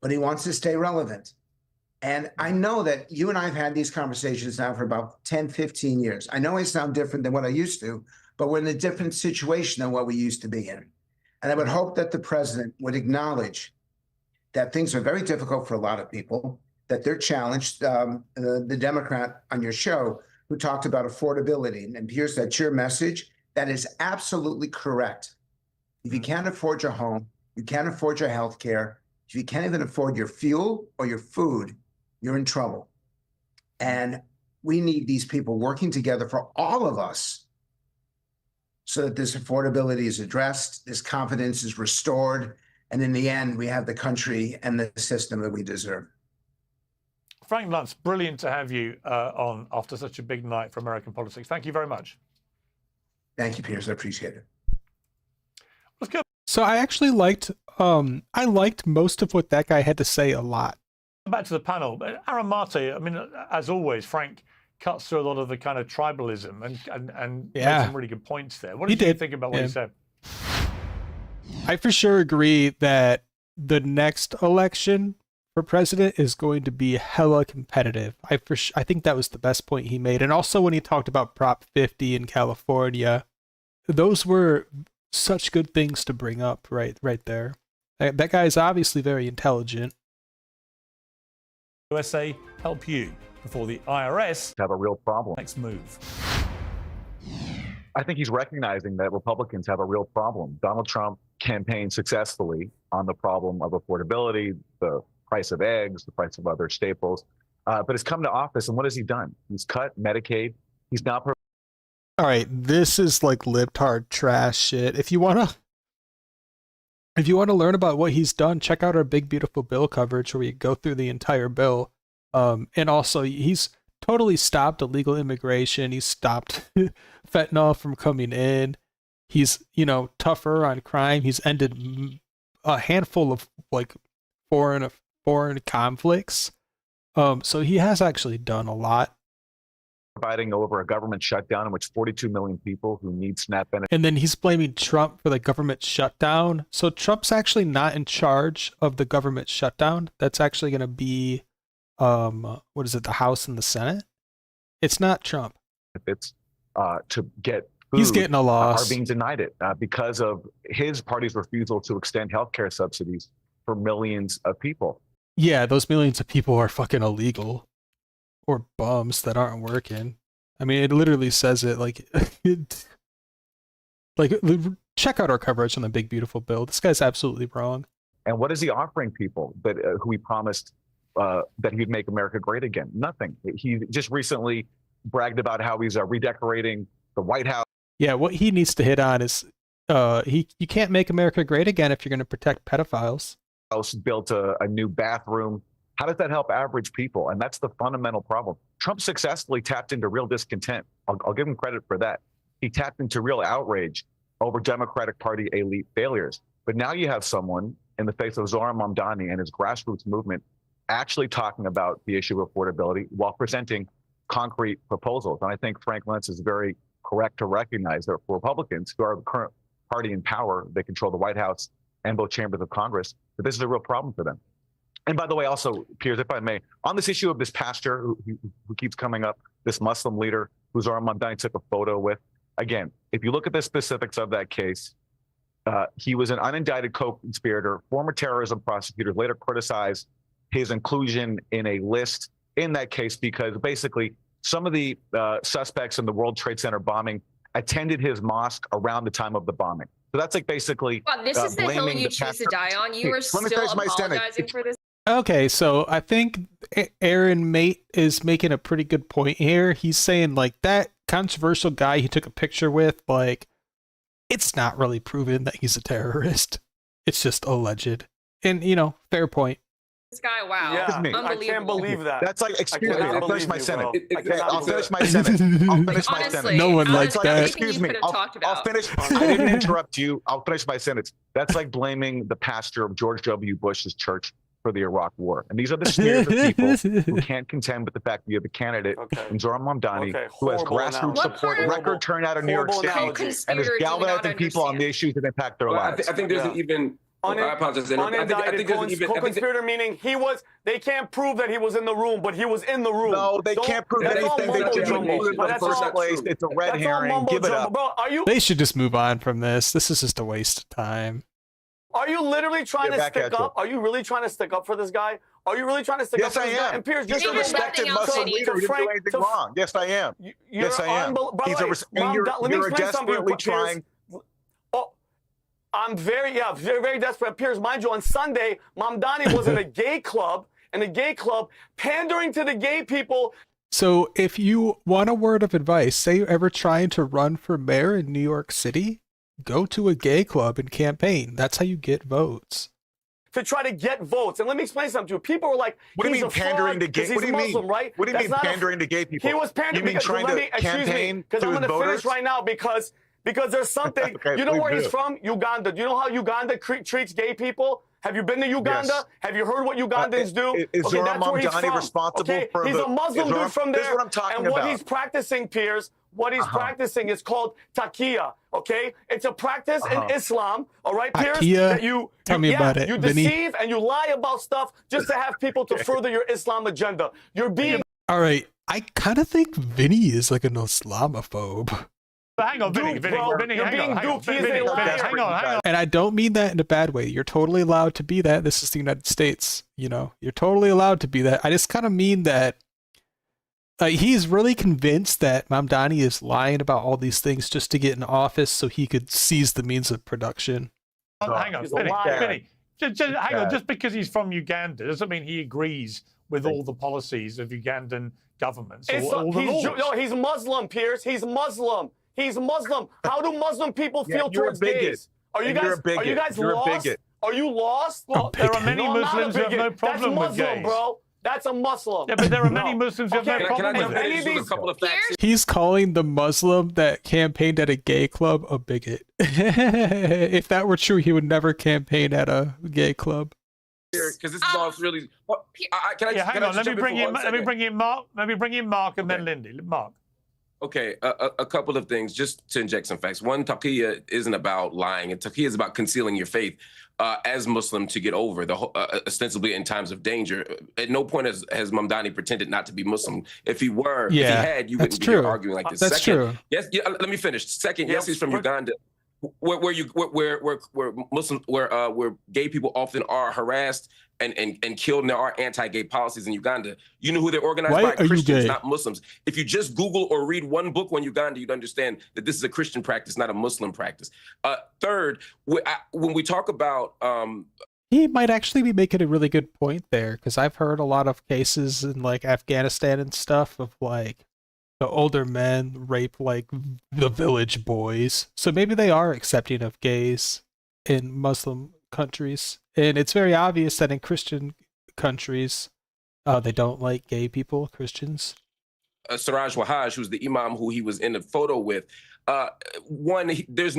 But he wants to stay relevant. And I know that you and I have had these conversations now for about 10, 15 years. I know I sound different than what I used to, but we're in a different situation than what we used to be in. And I would hope that the president would acknowledge that things are very difficult for a lot of people, that they're challenged. The Democrat on your show who talked about affordability, and Piers, that's your message. That is absolutely correct. If you can't afford your home, you can't afford your health care, if you can't even afford your fuel or your food, you're in trouble. And we need these people working together for all of us so that this affordability is addressed, this confidence is restored, and in the end, we have the country and the system that we deserve. Frank Luntz, brilliant to have you on after such a big night for American politics. Thank you very much. Thank you, Piers. I appreciate it. Let's go So I actually liked most of what that guy had to say a lot. back to the panel. But Aaron Mate, I mean, as always, Frank cuts through a lot of the kind of tribalism and made some really good points there. What did you think about what he said? I for sure agree that the next election for president is going to be hella competitive. I think that was the best point he made. And also when he talked about Prop 50 in California, those were such good things to bring up right there. That guy is obviously very intelligent. USA help you before the IRS have a real problem. Next move. I think he's recognizing that Republicans have a real problem. Donald Trump campaigned successfully on the problem of affordability, the price of eggs, the price of other staples, but has come to office, and what has he done? He's cut Medicaid. He's not. All right, this is like libtard trash shit. If you wanna learn about what he's done, check out our Big Beautiful Bill coverage where we go through the entire bill. And also, he's totally stopped illegal immigration. He's stopped fentanyl from coming in. He's, tougher on crime. He's ended a handful of like foreign conflicts. So he has actually done a lot. Providing over a government shutdown in which 42 million people who need SNAP benefits. And then he's blaming Trump for the government shutdown. So Trump's actually not in charge of the government shutdown. That's actually going to be, what is it, the House and the Senate? It's not Trump. It's to get food, he's getting a loss. Are being denied it because of his party's refusal to extend healthcare subsidies for millions of people. Yeah, those millions of people are fucking illegal. Or bums that aren't working. I mean, it literally says it like, check out our coverage on the Big Beautiful Bill. This guy's absolutely wrong. And what is he offering people that who he promised that he'd make America great again? Nothing. He just recently bragged about how he's redecorating the White House. Yeah, what he needs to hit on is you can't make America great again if you're going to protect pedophiles. Built a new bathroom. How does that help average people? And that's the fundamental problem. Trump successfully tapped into real discontent. I'll give him credit for that. He tapped into real outrage over Democratic Party elite failures. But now you have someone in the face of Zohran Mamdani and his grassroots movement actually talking about the issue of affordability while presenting concrete proposals. And I think Frank Luntz is very correct to recognize that for Republicans, who are the current party in power, they control the White House and both chambers of Congress, that this is a real problem for them. And by the way, also, Piers, if I may, on this issue of this pastor who keeps coming up, this Muslim leader who Zohran Mamdani took a photo with, again, if you look at the specifics of that case, he was an unindicted co-conspirator, former terrorism prosecutor, later criticized his inclusion in a list in that case because basically some of the suspects in the World Trade Center bombing attended his mosque around the time of the bombing. So that's like basically Wow, this is the hill you choose to die on. You are still apologizing for this. Okay, so I think Aaron Mate is making a pretty good point here. He's saying like that controversial guy he took a picture with, like, it's not really proven that he's a terrorist. It's just alleged. And, fair point. This guy, wow. Yeah, Unbelievable. I can't believe that. That's like, excuse me, I'll finish my sentence. I'll finish my sentence. sentence. I'll finish my Honestly, sentence. No one likes that. Excuse me. I'll finish. I didn't interrupt you. I'll finish my sentence. That's like blaming the pastor of George W. Bush's church for the Iraq War. And these are the smears of people who can't contend with the fact that you have a candidate in Zohran Mamdani who has grassroots support, record turnout in New York City, and is galvanizing people on the issues that impact their lives. I think there's even... I apologize. Co-conspirator meaning they can't prove that he was in the room, but he was in the room. No, they can't prove anything. They can't prove it in the first place. It's a red herring. Give it up. They should just move on from this. This is just a waste of time. Are you literally trying to back stick at you. up? Are you really trying to stick up for this guy? Are you really trying to stick Yes, up for I this guy? am. And Piers, He's just a Even respected nothing else, Muslim Vinny. leader. He didn't do anything wrong. Yes, I am. Yes, I am. By the way, And you're desperately Piers. trying. Oh, I'm very desperate. Piers, mind you, on Sunday, Mamdani was in a gay club, pandering to the gay people. So if you want a word of advice, say you're ever trying to run for mayor in New York City, go to a gay club and campaign. That's how you get votes. To try to get votes. And let me explain something to you. People were like, What do you he's mean a fraud pandering to gay? 'cause What do you he's mean? Muslim, right? What do you That's mean not a- pandering to gay people? He was pandering. You mean because, trying let to me, excuse me, campaign because to I'm his going to finish voters? right now because there's something. Okay, you know please where he's do. from? Uganda. Do you know how Uganda treats gay people? Have you been to Uganda? Yes. Have you heard what Ugandans do? Is Okay, Zohran that's where he's Mamdani from. responsible Okay, for he's the- a Muslim is Zohran- dude from this there. is what I'm talking and what about. he's practicing, Piers, what he's practicing is called taqiyya. Okay, it's a practice in Islam. All right, Piers, Taqiyya? that you Tell me about it, You Vinny. deceive and you lie about stuff just to have people to further your Islam agenda. You're being All right, I kind of think Vinny is like an Islamophobe. But hang on, Vinny, Duke, Vinny, bro. Vinny, You're hang being on, hang on, Duke. He's Vinny, a Vinny, liar. hang on. And I don't mean that in a bad way. You're totally allowed to be that. This is the United States, you know. You're totally allowed to be that. I just kind of mean that he's really convinced that Mamdani is lying about all these things just to get in office so he could seize the means of production. Hang on, He's a Vinny, liar. Vinny. Hang on, just because he's from Uganda doesn't mean he agrees with all the policies of Ugandan governments or all the laws. He's Muslim, Piers. He's Muslim. He's Muslim. How do Muslim people feel you're a towards bigot. gays? Are you And you're guys? a bigot. Are you guys You're a lost? bigot. Are you lost? Well, there are many No, I'm not a Muslims who have bigot. no problem That's with Muslim, gays. bro. That's a Muslim. Yeah, but there are many Muslims who have no Okay, Can I problem jump with in it. and just a couple of facts? He's calling the Muslim that campaigned at a gay club a bigot. If that were true, he would never campaign at a gay club. Because this is all really. Well, can I Yeah, hang can I on. just Let me jump in for 1 let me second? bring in Mark. Let me bring in Mark and then Okay. Lindy. Mark. Okay, a couple of things just to inject some facts. One, taqiyya isn't about lying, and taqiyya is about concealing your faith as Muslim to get over the ostensibly in times of danger. At no point has Mamdani pretended not to be Muslim. If he were, if he had, you that's wouldn't be true. here arguing like this. That's Second, true. Yes, yeah, let me finish. Second, yes, he's from we're- Uganda. Where Muslim where gay people often are harassed and killed, and there are anti-gay policies in Uganda. You know who they're organized Why by? are you Christians, gay? not Muslims. If you just Google or read one book on Uganda, you'd understand that this is a Christian practice, not a Muslim practice. Third, when we talk about He might actually be making a really good point there, because I've heard a lot of cases in like Afghanistan and stuff of like the older men rape like the village boys. So maybe they are accepting of gays in Muslim countries. And it's very obvious that in Christian countries, they don't like gay people, Christians. Siraj Wahaj, who's the imam who he was in the photo with, there's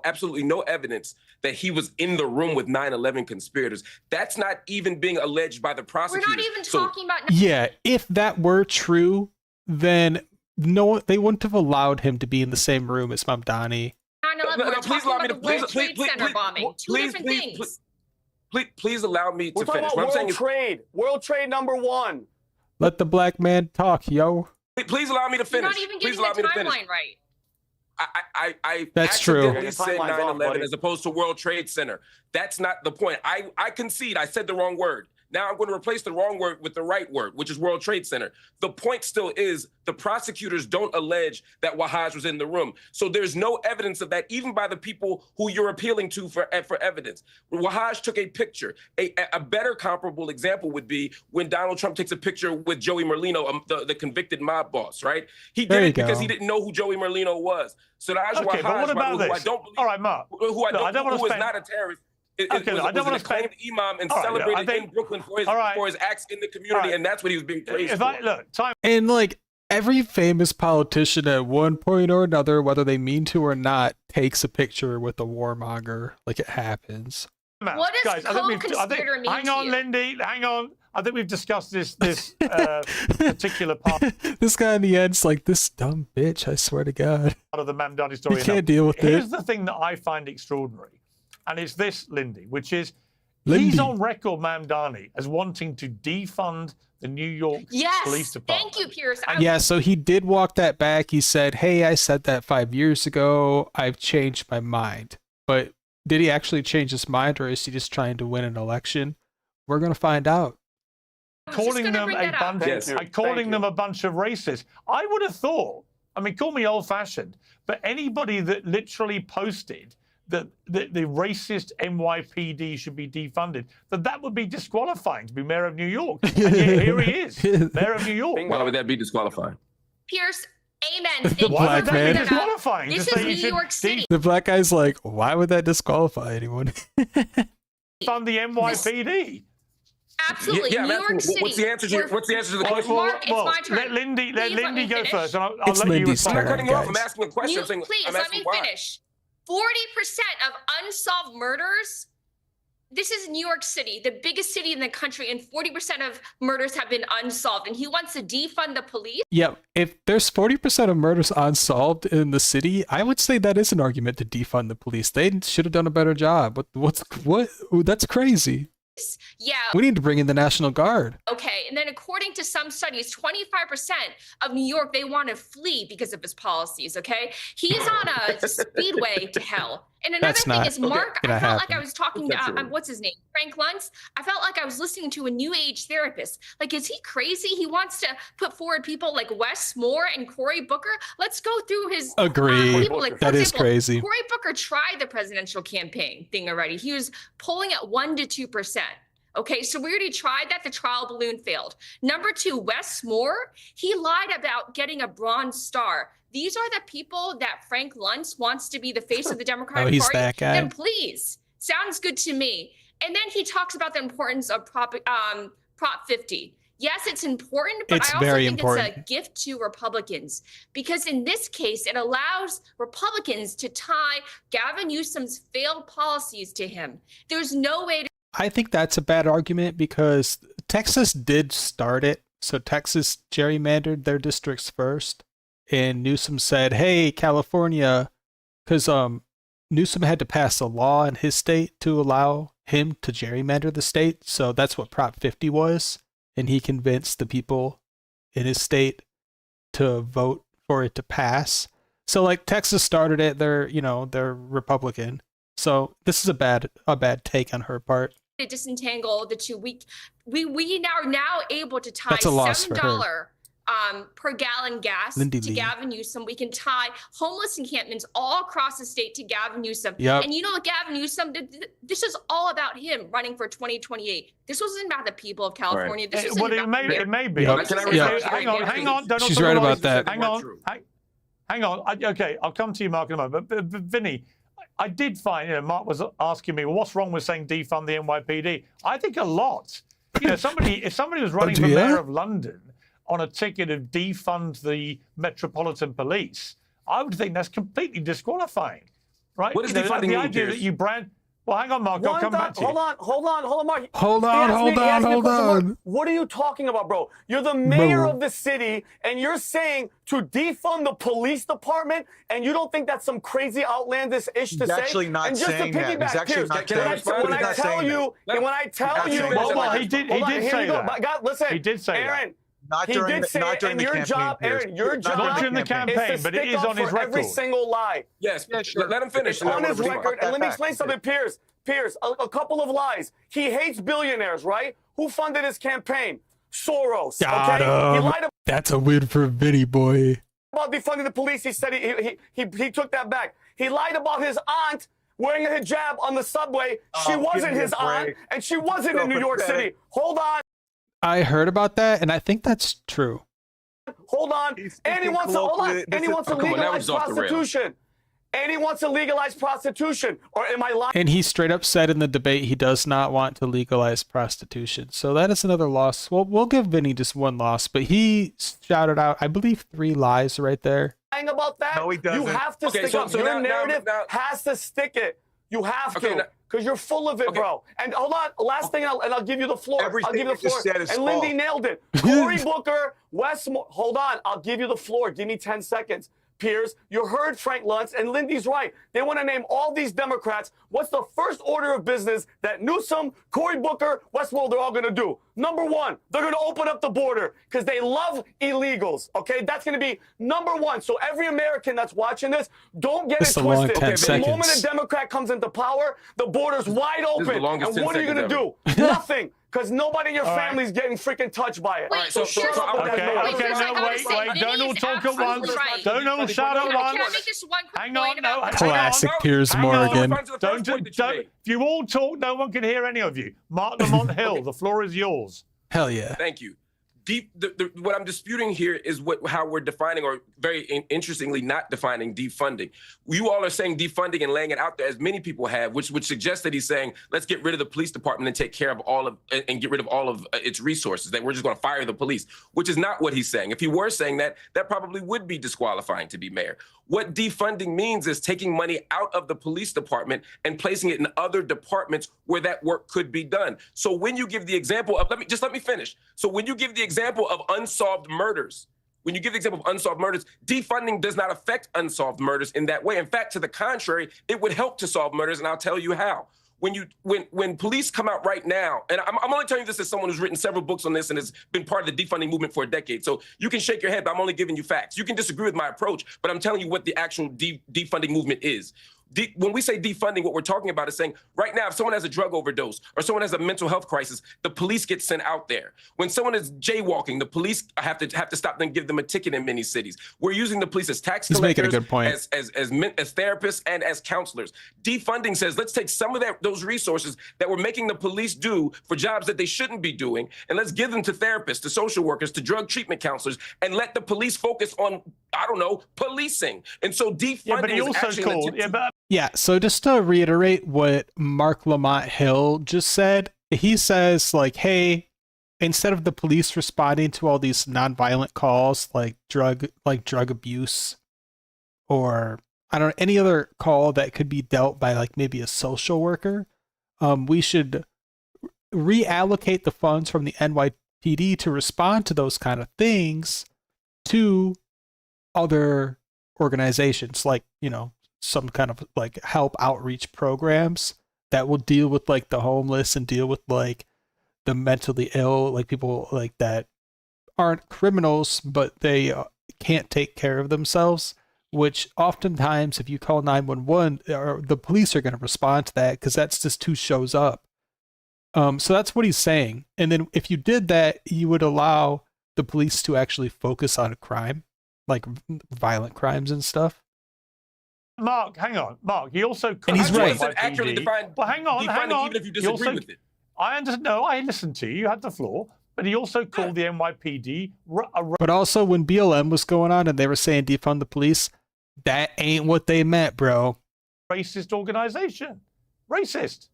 absolutely no evidence that he was in the room with 9/11 conspirators. That's not even being alleged by the We're prosecutors. not even talking about. Yeah, if that were true, then no, they wouldn't have allowed him to be in the same room as Mamdani. 9/11. We're talking about the World Trade Center bombing. Two different things. Please allow me We're to talking finish. about What I'm saying World is, Trade. World Trade #1. Let the black man talk, yo. please allow me to You're finish. not even Please getting allow the me to finish. timeline right. I That's true. accidentally Yeah, said your timeline's off, 9/11 buddy. as opposed to World Trade Center. That's not the point. I concede. I said the wrong word. Now I'm going to replace the wrong word with the right word, which is World Trade Center. The point still is the prosecutors don't allege that Wahaj was in the room. So there's no evidence of that, even by the people who you're appealing to for evidence. Wahaj took a picture. A better comparable example would be when Donald Trump takes a picture with Joey Merlino, the convicted mob boss, right? He There did you it because go. he didn't know who Joey Merlino was. So that's Okay, but what about who this? I don't believe, All right, Mark. who I Look, I don't wanna who is spend- not a terrorist. Okay, look, I don't was an wanna spend- acclaimed imam and All right, I celebrated think- in Brooklyn for all right. his acts in the community, All right. and that's what he was being praised If for. I look, time. And like every famous politician at one point or another, whether they mean to or not, takes a picture with a warmonger. Like it happens. out. What does Guys, I think co-conspirator mean hang to on, you? Lindy. Hang on. I think we've discussed this particular part This guy in the end's like, this dumb bitch, I swear to God. of the Mamdani story. You can't enough. deal with Here's it. the thing that I find extraordinary, and it's this, Lindy, which is Lindy. he's on record, Mamdani, as wanting to defund the New York Police Yes. Department. Thank you, Piers. Yeah, so he did walk that back. He said, hey, I said that 5 years ago. I've changed my mind. But Did he actually change his mind, or is he just trying to win an election? We're gonna find out. Calling them a bunch of racists. I would have thought, I mean, call me old-fashioned, but anybody that literally posted that the racist NYPD should be defunded, that would be disqualifying to be mayor of New York. And yet here he is, mayor of New York. Why would that be disqualifying? Pierce, amen. Thank Why would that be disqualifying? This is New York City. The black guy's like, why would that disqualify anyone? Fund the NYPD. Absolutely. Yeah, New York City. What's the answer to the question? Mark, it's my turn. Let Lindy go first, and I'll It's let you Lindy's respond. I'm not cutting you off. guys. I'm asking a question. Please, let me finish. 40% of unsolved murders, this is New York City, the biggest city in the country, and 40% of murders have been unsolved. And he wants to defund the police? Yeah, if there's 40% of murders unsolved in the city, I would say that is an argument to defund the police. They should have done a better job. What? That's crazy. Yeah. We need to bring in the National Guard. Okay. And then according to some studies, 25% of New York, they want to flee because of his policies. Okay. He's on a speedway to hell. And another thing is, Mark, I felt like I was talking to, what's his name? Frank Luntz. I felt like I was listening to a new age therapist. Like, is he crazy? He wants to put forward people like Wes Moore and Cory Booker. Let's go through his Agreed. like, that is crazy. Cory Booker tried the presidential campaign thing already. He was polling at 1% to 2%. Okay, so we already tried that. The trial balloon failed. Number two, Wes Moore, he lied about getting a Bronze Star. These are the people that Frank Luntz wants to be the face of the Democratic he's Party. that guy. Then please, sounds good to me. And then he talks about the importance of Prop 50. Yes, it's important, but It's I also very think important. it's a gift to Republicans, because in this case, it allows Republicans to tie Gavin Newsom's failed policies to him. There's no way to. I think that's a bad argument because Texas did start it. So Texas gerrymandered their districts first. And Newsom said, hey, California, because Newsom had to pass a law in his state to allow him to gerrymander the state. So that's what Prop 50 was. And he convinced the people in his state to vote for it to pass. So like Texas started it, they're Republican. So this is a bad take on her part. To disentangle the two. We are now able to tie That's a loss for $7 her. Per gallon gas Lindy to Lee. Gavin Newsom. We can tie homeless encampments all across the state to Gavin Newsom. Yep. And you know what, Gavin Newsom, this is all about him running for 2028. This wasn't about the people of California. Right. This was Well, about it may be. Yep. Hang on. Don't She's right about that. Hang on. Okay, I'll come to you, Mark, in a moment. But Vinny, I did find, Mark was asking me, well, what's wrong with saying defund the NYPD? I think a lot. If somebody was running for mayor of London on a ticket of defund the Metropolitan Police, I would think that's completely disqualifying, right? What is defunding the mean, idea Piers? that you brand? Well, hang on, Mark. I'll come back to you. Hold on, Mark. Hold on. What are you talking about, bro? You're the mayor of the city, and you're saying to defund the police department, and you don't think that's some crazy outlandish ish to say? He's actually not saying that. He's actually not saying that. When I tell you, Well, he did say that. God, listen, He did say Aaron, Not during the campaign. Your job, Aaron, your job Not during the campaign, is to but it stick is up on his for every record. single lie. Yes, let him finish. It's on his record. And let me explain something, Piers. A couple of lies. He hates billionaires, right? Who funded his campaign? Soros. Got okay? He him. lied That's a win for Vinny, boy. about defunding the police. He said he took that back. He lied about his aunt wearing a hijab on the subway. She wasn't his aunt, and she wasn't in New York City. Hold on. I heard about that, and I think that's true. Hold on. And he wants to legalize prostitution. And he wants to legalize prostitution. Or am I lying? And he straight up said in the debate he does not want to legalize prostitution. So that is another loss. Well, we'll give Vinny just one loss, but he shouted out, I believe, 3 lies right there. About that? No, he doesn't. You have to stick up. Your narrative has to stick it. You have to. Because you're full of it, bro. And hold on, last thing, and I'll give you the floor. Everything I'll give you the floor. said is And Lindy nailed it. Cory Booker, Wes Moore. Hold on, I'll give you the floor. Give me 10 seconds. Piers. You heard Frank Luntz, and Lindy's right. They want to name all these Democrats. What's the first order of business that Newsom, Cory Booker, Westworld are all going to do? Number one, they're going to open up the border because they love illegals, okay? That's going to be number one. So every American that's watching this, don't get it twisted. The moment a Democrat comes into power, the border's wide open. And what are you going to do? Nothing. Because nobody in your family's getting freaking touched by it. Wait, so shut up with that noise. Wait. Don't all talk at once. Don't all shout at once. Can I make just one quick Hang point on, no. about Classic Piers Morgan. Don't. If you all talk, no one can hear any of you. Mark Lamont Hill, the floor is yours. Hell yeah. Thank you. What I'm disputing here is how we're defining, or very interestingly not defining, defunding. You all are saying defunding and laying it out there, as many people have, which would suggest that he's saying, let's get rid of the police department and take care of and get rid of all of its resources, that we're just going to fire the police, which is not what he's saying. If he were saying that, that probably would be disqualifying to be mayor. What defunding means is taking money out of the police department and placing it in other departments where that work could be done. So when you give the example of, let me finish. So when you give the example of unsolved murders, defunding does not affect unsolved murders in that way. In fact, to the contrary, it would help to solve murders, and I'll tell you how. When police come out right now, and I'm only telling you this as someone who's written several books on this and has been part of the defunding movement for a decade. So you can shake your head, but I'm only giving you facts. You can disagree with my approach, but I'm telling you what the actual defunding movement is. When we say defunding, what we're talking about is saying right now, if someone has a drug overdose or someone has a mental health crisis, the police get sent out there. When someone is jaywalking, the police have to stop them and give them a ticket in many cities. We're using the police as tax collectors, making a good point. as therapists, and as counselors. Defunding says, let's take some of those resources that we're making the police do for jobs that they shouldn't be doing, and let's give them to therapists, to social workers, to drug treatment counselors, and let the police focus on, I don't know, policing. And so defunding is actually Yeah, so just to reiterate what Mark Lamont Hill just said, he says, like, hey, instead of the police responding to all these nonviolent calls like drug abuse, or I don't know, any other call that could be dealt by like maybe a social worker, we should reallocate the funds from the NYPD to respond to those kind of things to other organizations, like, you know, some kind of like help outreach programs that will deal with like the homeless and deal with like the mentally ill, like people like that aren't criminals, but they can't take care of themselves, which oftentimes if you call 911, the police are going to respond to that because that's just who shows up. So that's what he's saying. And then if you did that, you would allow the police to actually focus on crime, like violent crimes and stuff. Mark, hang on. Mark, he also... And he's right. Accurately defined, well, hang on. Even if you disagree with it. I understand. No, I listened to you. You had the floor. But he also called the NYPD... But also when BLM was going on and they were saying defund the police, that ain't what they meant, bro. Racist organization. Racist.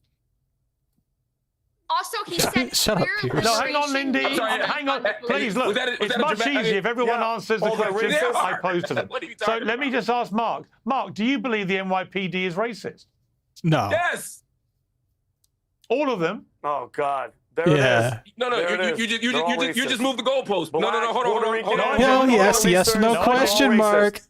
Also, he said Shut up, queer Piers. No, hang on, liberation Lindy. means Hang on. Please, look. It's much easier if everyone answers the questions I pose to them. So let me just ask Mark. Mark, do you believe the NYPD is racist? No. Yes. All of them? Oh, God. There it is. No, you just moved the goalpost. No, hold on. Well, yes or no question mark.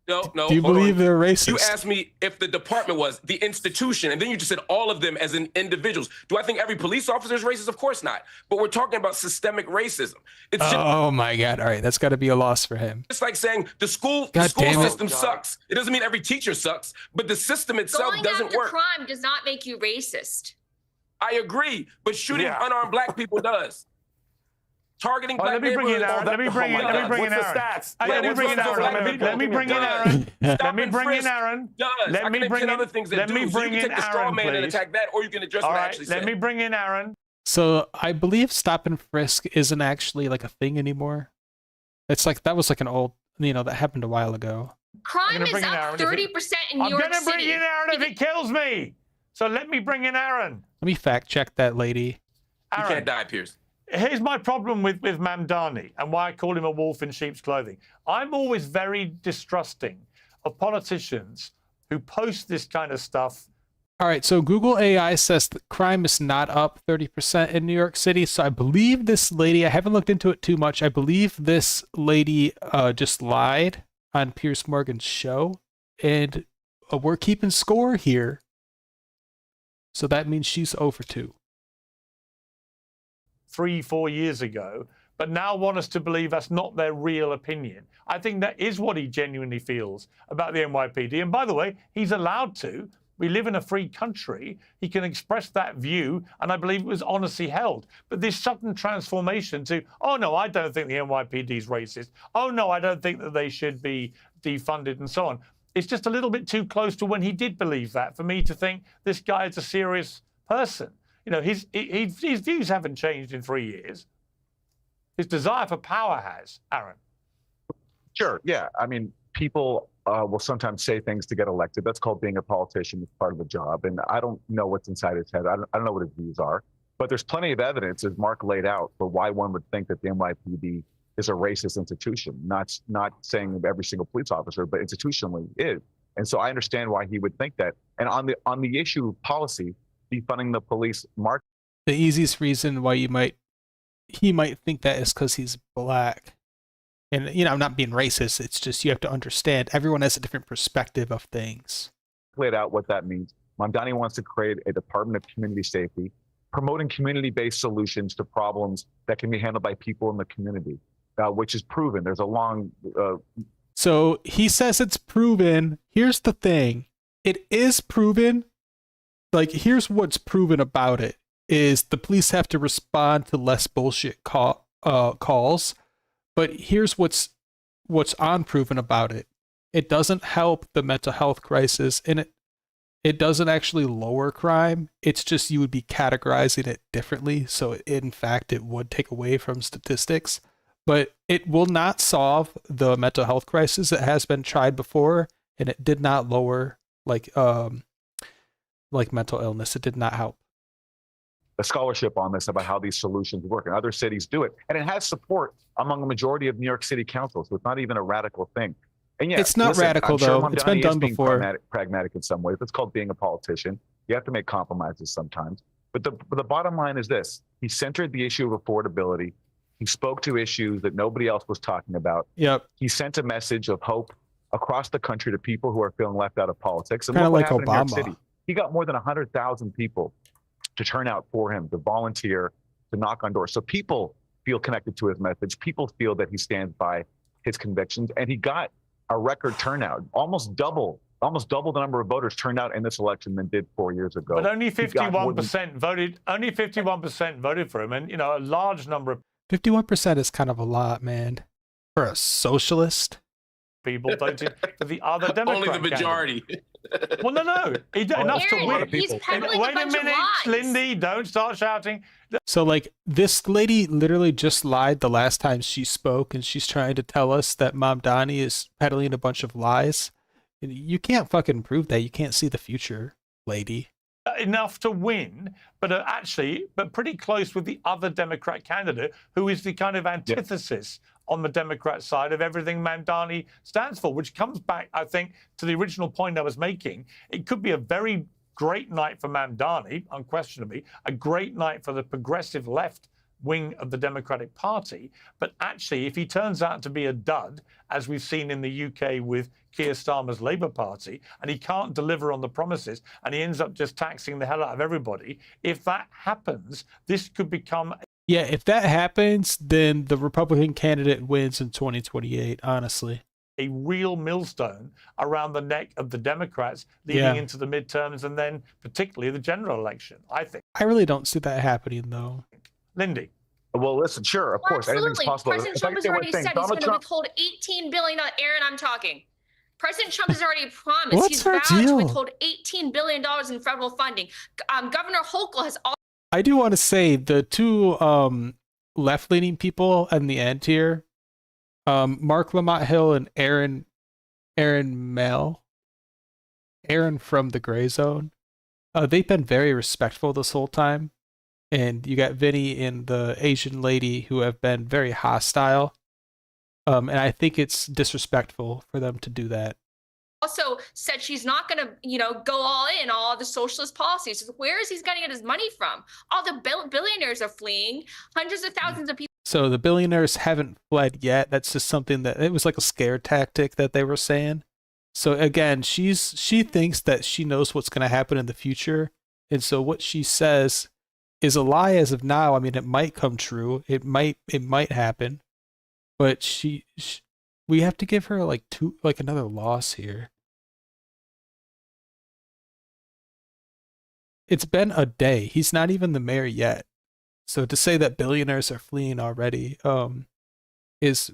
No. Do you believe they're racist? You asked me if the department was the institution, and then you just said all of them as in individuals. Do I think every police officer is racist? Of course not. But we're talking about systemic racism. It's oh my God! All right, that's got to be a loss for him. It's like saying the school system sucks. It doesn't mean every teacher sucks, but the system itself doesn't work. Going after crime does not make you racist. I agree, but shooting unarmed black people does. Targeting black Let me bring in Aaron. Let me bring in Aaron. Let me bring in Aaron. Let me bring in Aaron. Let me bring in Aaron. Let me bring in other things. Let me bring in Aaron, please. And attack that, or you can address what I actually said. Let me bring in Aaron. So I believe stop and frisk isn't actually like a thing anymore. It's like that was like an old, you know, that happened a while ago. Crime is up 30% in New York City. I'm going to bring in Aaron if it kills me. So let me bring in Aaron. Let me fact check that lady. You can't die, Piers. Here's my problem with Mamdani and why I call him a wolf in sheep's clothing. I'm always very distrusting of politicians who post this kind of stuff. All right, so Google AI says that crime is not up 30% in New York City. So I believe this lady, I haven't looked into it too much. I believe this lady just lied on Piers Morgan's show, and we're keeping score here. So that means she's over 2. 3-4 years ago, but now want us to believe that's not their real opinion. I think that is what he genuinely feels about the NYPD. And by the way, he's allowed to. We live in a free country. He can express that view, and I believe it was honestly held. But this sudden transformation to, oh no, I don't think the NYPD is racist. Oh no, I don't think that they should be defunded and so on. It's just a little bit too close to when he did believe that for me to think this guy is a serious person. You know, his views haven't changed in 3 years. His desire for power has, Aaron. Sure. Yeah. I mean, people will sometimes say things to get elected. That's called being a politician. It's part of the job. And I don't know what's inside his head. I don't know what his views are. But there's plenty of evidence, as Mark laid out, for why one would think that the NYPD is a racist institution. Not saying every single police officer, but institutionally is. And so I understand why he would think that. And on the issue of policy, defunding the police, Mark. The easiest reason why he might think that is because he's black. And, you know, I'm not being racist. It's just you have to understand everyone has a different perspective of things. Laid out what that means. Mamdani wants to create a Department of Community Safety, promoting community-based solutions to problems that can be handled by people in the community, which is proven. There's a long... So he says it's proven. Here's the thing. It is proven. Like, here's what's proven about it, is the police have to respond to less bullshit calls. But here's what's unproven about it. It doesn't help the mental health crisis, and it doesn't actually lower crime. It's just you would be categorizing it differently. So in fact, it would take away from statistics, but it will not solve the mental health crisis. It has been tried before, and it did not lower like mental illness. It did not help. The scholarship on this about how these solutions work, and other cities do it. And it has support among the majority of New York City Council, so it's not even a radical thing. And yeah, it's not radical, though. It's been done before. Pragmatic in some ways. It's called being a politician. You have to make compromises sometimes. But the bottom line is this. He centered the issue of affordability. He spoke to issues that nobody else was talking about. Yep. He sent a message of hope across the country to people who are feeling left out of politics. And kind of look like what happened in New Obama. York City. He got more than 100,000 people to turn out for him, to volunteer, to knock on doors. So people feel connected to his message. People feel that he stands by his convictions. And he got a record turnout, almost double the number of voters turned out in this election than did 4 years ago. But only 51% voted. Only 51% voted for him, and a large number of 51% is kind of a lot, man, for a socialist. People voted for the other Democrat. Only the majority. Well, no. He did enough to win. He's peddling Wait a bunch a minute, of lies. Lindy, don't start shouting. So, like, this lady literally just lied the last time she spoke, and she's trying to tell us that Mamdani is peddling a bunch of lies. You can't fucking prove that. You can't see the future, lady. Enough to win, but pretty close with the other Democrat candidate, who is the kind of antithesis on the Democrat side of everything Mamdani stands for, which comes back, I think, to the original point I was making. It could be a very great night for Mamdani, unquestionably, a great night for the progressive left wing of the Democratic Party. But actually, if he turns out to be a dud, as we've seen in the UK with Keir Starmer's Labour Party, and he can't deliver on the promises, and he ends up just taxing the hell out of everybody, if that happens, this could become... Yeah, if that happens, then the Republican candidate wins in 2028, honestly. A real millstone around the neck of the Democrats leading into the midterms and then particularly the general election, I think. I really don't see that happening, though. Lindy. Well, listen, sure, of course, anything's possible. President Trump has already said he's going to withhold $18 billion. Aaron, I'm talking. President Trump has already promised he's vowed to withhold $18 billion in federal funding. Governor Hochul has also... I do want to say the two left-leaning people in the end here, Mark Lamont Hill and Aaron from the Gray Zone, they've been very respectful this whole time. And you got Vinny and the Asian lady who have been very hostile. And I think it's disrespectful for them to do that. also said she's not going to, go all in all the socialist policies. Where is he going to get his money from? All the billionaires are fleeing. Hundreds of thousands of people. So the billionaires haven't fled yet. That's just something that it was like a scare tactic that they were saying. So again, she thinks that she knows what's going to happen in the future. And so what she says is a lie as of now. I mean, it might come true. It might happen. But we have to give her like another loss here. It's been a day. He's not even the mayor yet. So to say that billionaires are fleeing already, is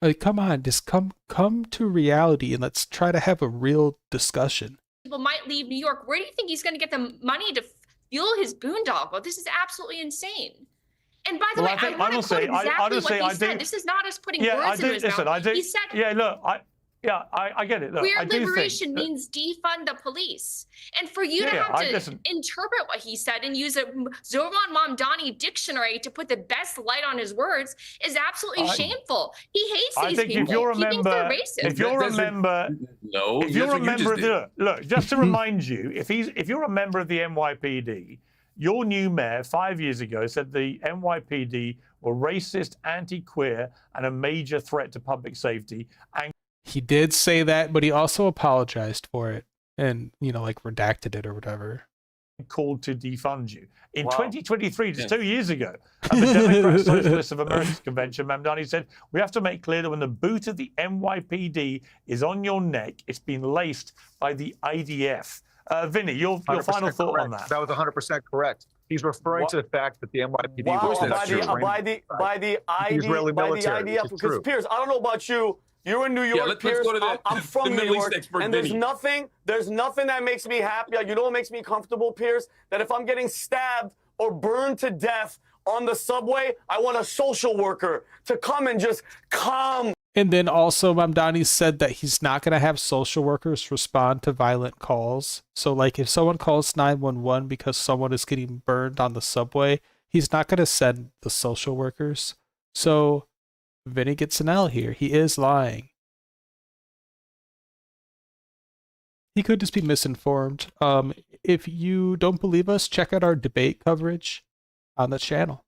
like, come on, just come to reality and let's try to have a real discussion. People might leave New York. Where do you think he's going to get the money to fuel his boondoggle? This is absolutely insane. And by the way, I want to quote exactly what he said. This is not us putting words in his mouth. He said, I get it. Look, queer liberation means defund the police. And for you to have to interpret what he said and use a Zohran Mamdani dictionary to put the best light on his words is absolutely shameful. He hates these people. He thinks they're racist. If you're a member, look, just to remind you, if you're a member of the NYPD, your new mayor 5 years ago said the NYPD were racist, anti-queer, and a major threat to public safety. And he did say that, but he also apologized for it and, like redacted it or whatever. Called to defund you. In 2023, just 2 years ago, at the Democrat Socialists of America convention, Mamdani said, we have to make clear that when the boot of the NYPD is on your neck, it's been laced by the IDF. Vinny, your final thought correct. on that. That was 100% correct. He's referring to the fact that the NYPD was by the IDF. Because Piers, I don't know about you. You're in New York, Piers. I'm from New York, and there's nothing that makes me happy. You know what makes me comfortable, Piers? That if I'm getting stabbed or burned to death on the subway, I want a social worker to come and just calm. And then also Mamdani said that he's not going to have social workers respond to violent calls. So like if someone calls 911 because someone is getting burned on the subway, he's not going to send the social workers. So Vinny gets an L here. He is lying. He could just be misinformed. If you don't believe us, check out our debate coverage on the channel.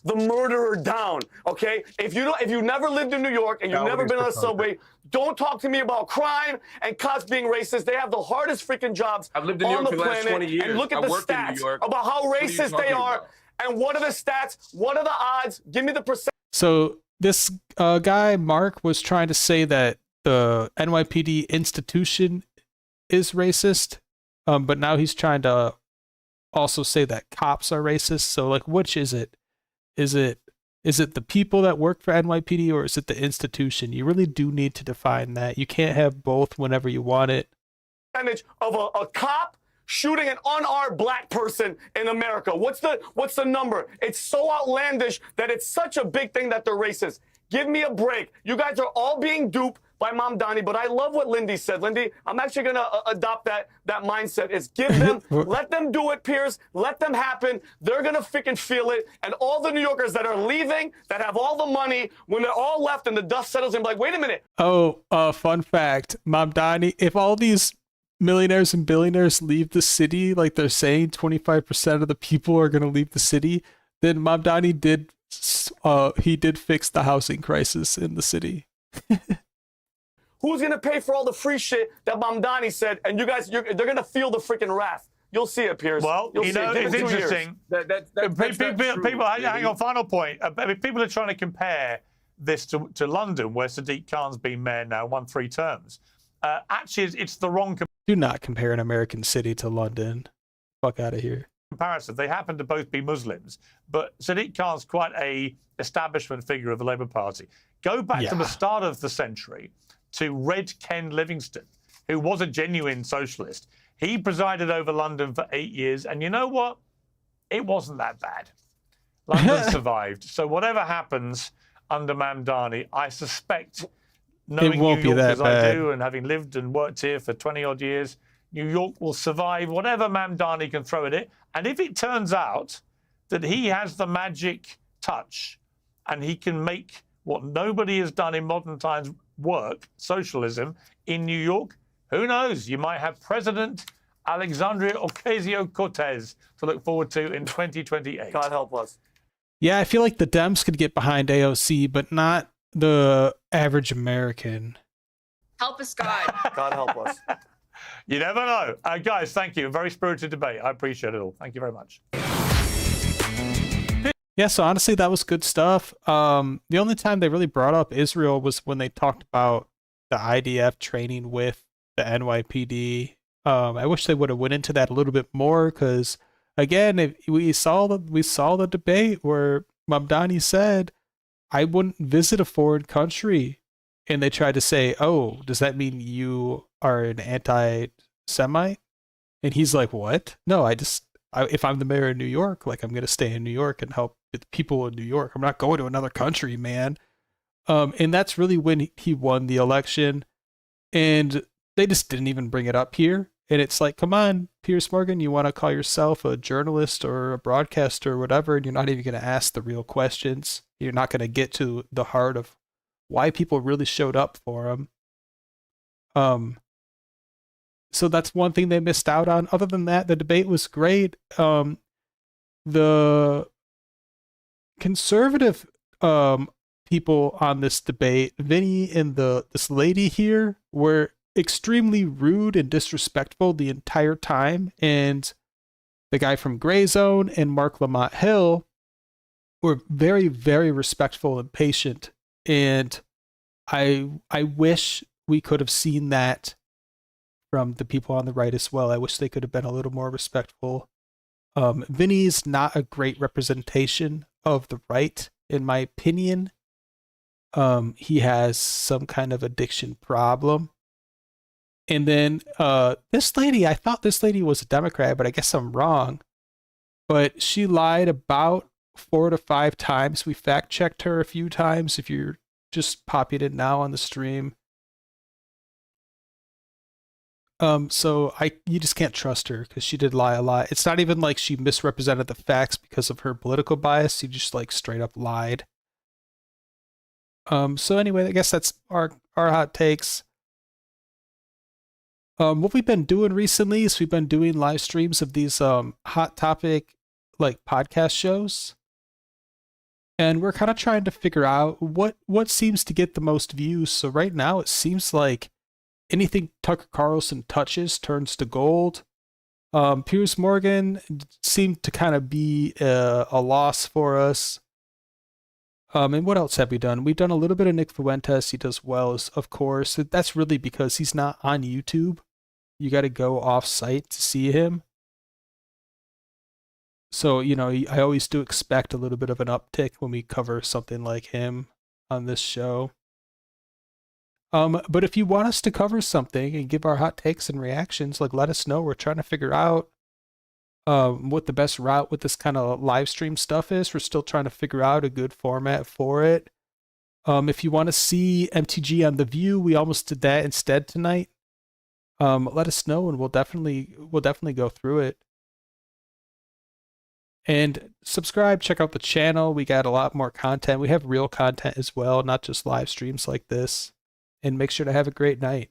The murderer down, okay? If you never lived in New York and you've never been on a subway, don't talk to me about crime and cops being racist. They have the hardest freaking jobs on the planet. For the last 20 years. And look at the stats about how racist they are. And what are the stats? What are the odds? Give me the percent. So this guy, Mark, was trying to say that the NYPD institution is racist, but now he's trying to also say that cops are racist. So like, which is it? Is it the people that work for NYPD or is it the institution? You really do need to define that. You can't have both whenever you want it. Percentage of a cop shooting an unarmed black person in America. What's the number? It's so outlandish that it's such a big thing that they're racist. Give me a break. You guys are all being duped by Mamdani, but I love what Lindy said. Lindy, I'm actually going to adopt that mindset. Is give them, let them do it, Piers. Let them happen. They're going to freaking feel it. And all the New Yorkers that are leaving, that have all the money, when they're all left and the dust settles in, like, wait a minute. Oh, fun fact. Mamdani, if all these millionaires and billionaires leave the city, like they're saying 25% of the people are going to leave the city, then Mamdani did fix the housing crisis in the city. Who's going to pay for all the free shit that Mamdani said? And you guys, they're going to feel the freaking wrath. You'll see it, Piers. Well, it's interesting. People, hang on, final point. People are trying to compare this to London, where Sadiq Khan's been mayor now, won 3 terms. Actually, it's the wrong Do not compare an American city to London. Fuck out of here. Comparison. They happen to both be Muslims, but Sadiq Khan's quite a establishment figure of the Labour Party. Go back to the start of the century to Red Ken Livingstone, who was a genuine socialist. He presided over London for 8 years, and you know what? It wasn't that bad. London survived. So whatever happens under Mamdani, I suspect, knowing New York as I do and having lived and worked here for 20-odd years, New York will survive whatever Mamdani can throw at it. And if it turns out that he has the magic touch and he can make what nobody has done in modern times work, socialism, in New York, Who knows? You might have President Alexandria Ocasio-Cortez to look forward to in 2028. God help us. Yeah, I feel like the Dems could get behind AOC, but not the average American. Help us, God. God help us. You never know. Guys, thank you. Very spirited debate. I appreciate it all. Thank you very much. Yeah, so honestly, that was good stuff. The only time they really brought up Israel was when they talked about the IDF training with the NYPD. I wish they would have went into that a little bit more, because again, we saw the debate where Mamdani said, "I wouldn't visit a foreign country," and they tried to say, "Oh, does that mean you are an anti-Semite?" And he's like, "What? No, if I'm the mayor of New York, like, I'm gonna stay in New York and help the people in New York. I'm not going to another country, man." And that's really when he won the election, and they just didn't even bring it up here. And it's like, come on, Piers Morgan, you want to call yourself a journalist or a broadcaster or whatever, and you're not even going to ask the real questions. You're not going to get to the heart of why people really showed up for him. So that's one thing they missed out on. Other than that, the debate was great. The conservative people on this debate, Vinny and this lady here, were extremely rude and disrespectful the entire time, and the guy from Gray Zone and Mark Lamont Hill were very, very respectful and patient, and I wish we could have seen that from the people on the right as well. I wish they could have been a little more respectful. Vinny's not a great representation of the right, in my opinion. He has some kind of addiction problem. And then this lady, I thought this lady was a Democrat, but I guess I'm wrong. But she lied about 4 to 5 times. We fact checked her a few times. If you're just popping in now on the stream. So you just can't trust her, because she did lie a lot. It's not even like she misrepresented the facts because of her political bias. She just like straight up lied. So anyway, I guess that's our hot takes. What we've been doing recently is we've been doing live streams of these hot topic like podcast shows, and we're kind of trying to figure out what seems to get the most views. So right now it seems like anything Tucker Carlson touches turns to gold. Piers Morgan seemed to kind of be a loss for us. And what else have we done? We've done a little bit of Nick Fuentes. He does well, of course. That's really because he's not on YouTube. You got to go off site to see him. So, I always do expect a little bit of an uptick when we cover something like him on this show. But if you want us to cover something and give our hot takes and reactions, like, let us know. We're trying to figure out what the best route with this kind of live stream stuff is. We're still trying to figure out a good format for it. If you want to see MTG on The View, we almost did that instead tonight. Let us know, and we'll definitely go through it. And subscribe, check out the channel. We got a lot more content. We have real content as well, not just live streams like this. And make sure to have a great night.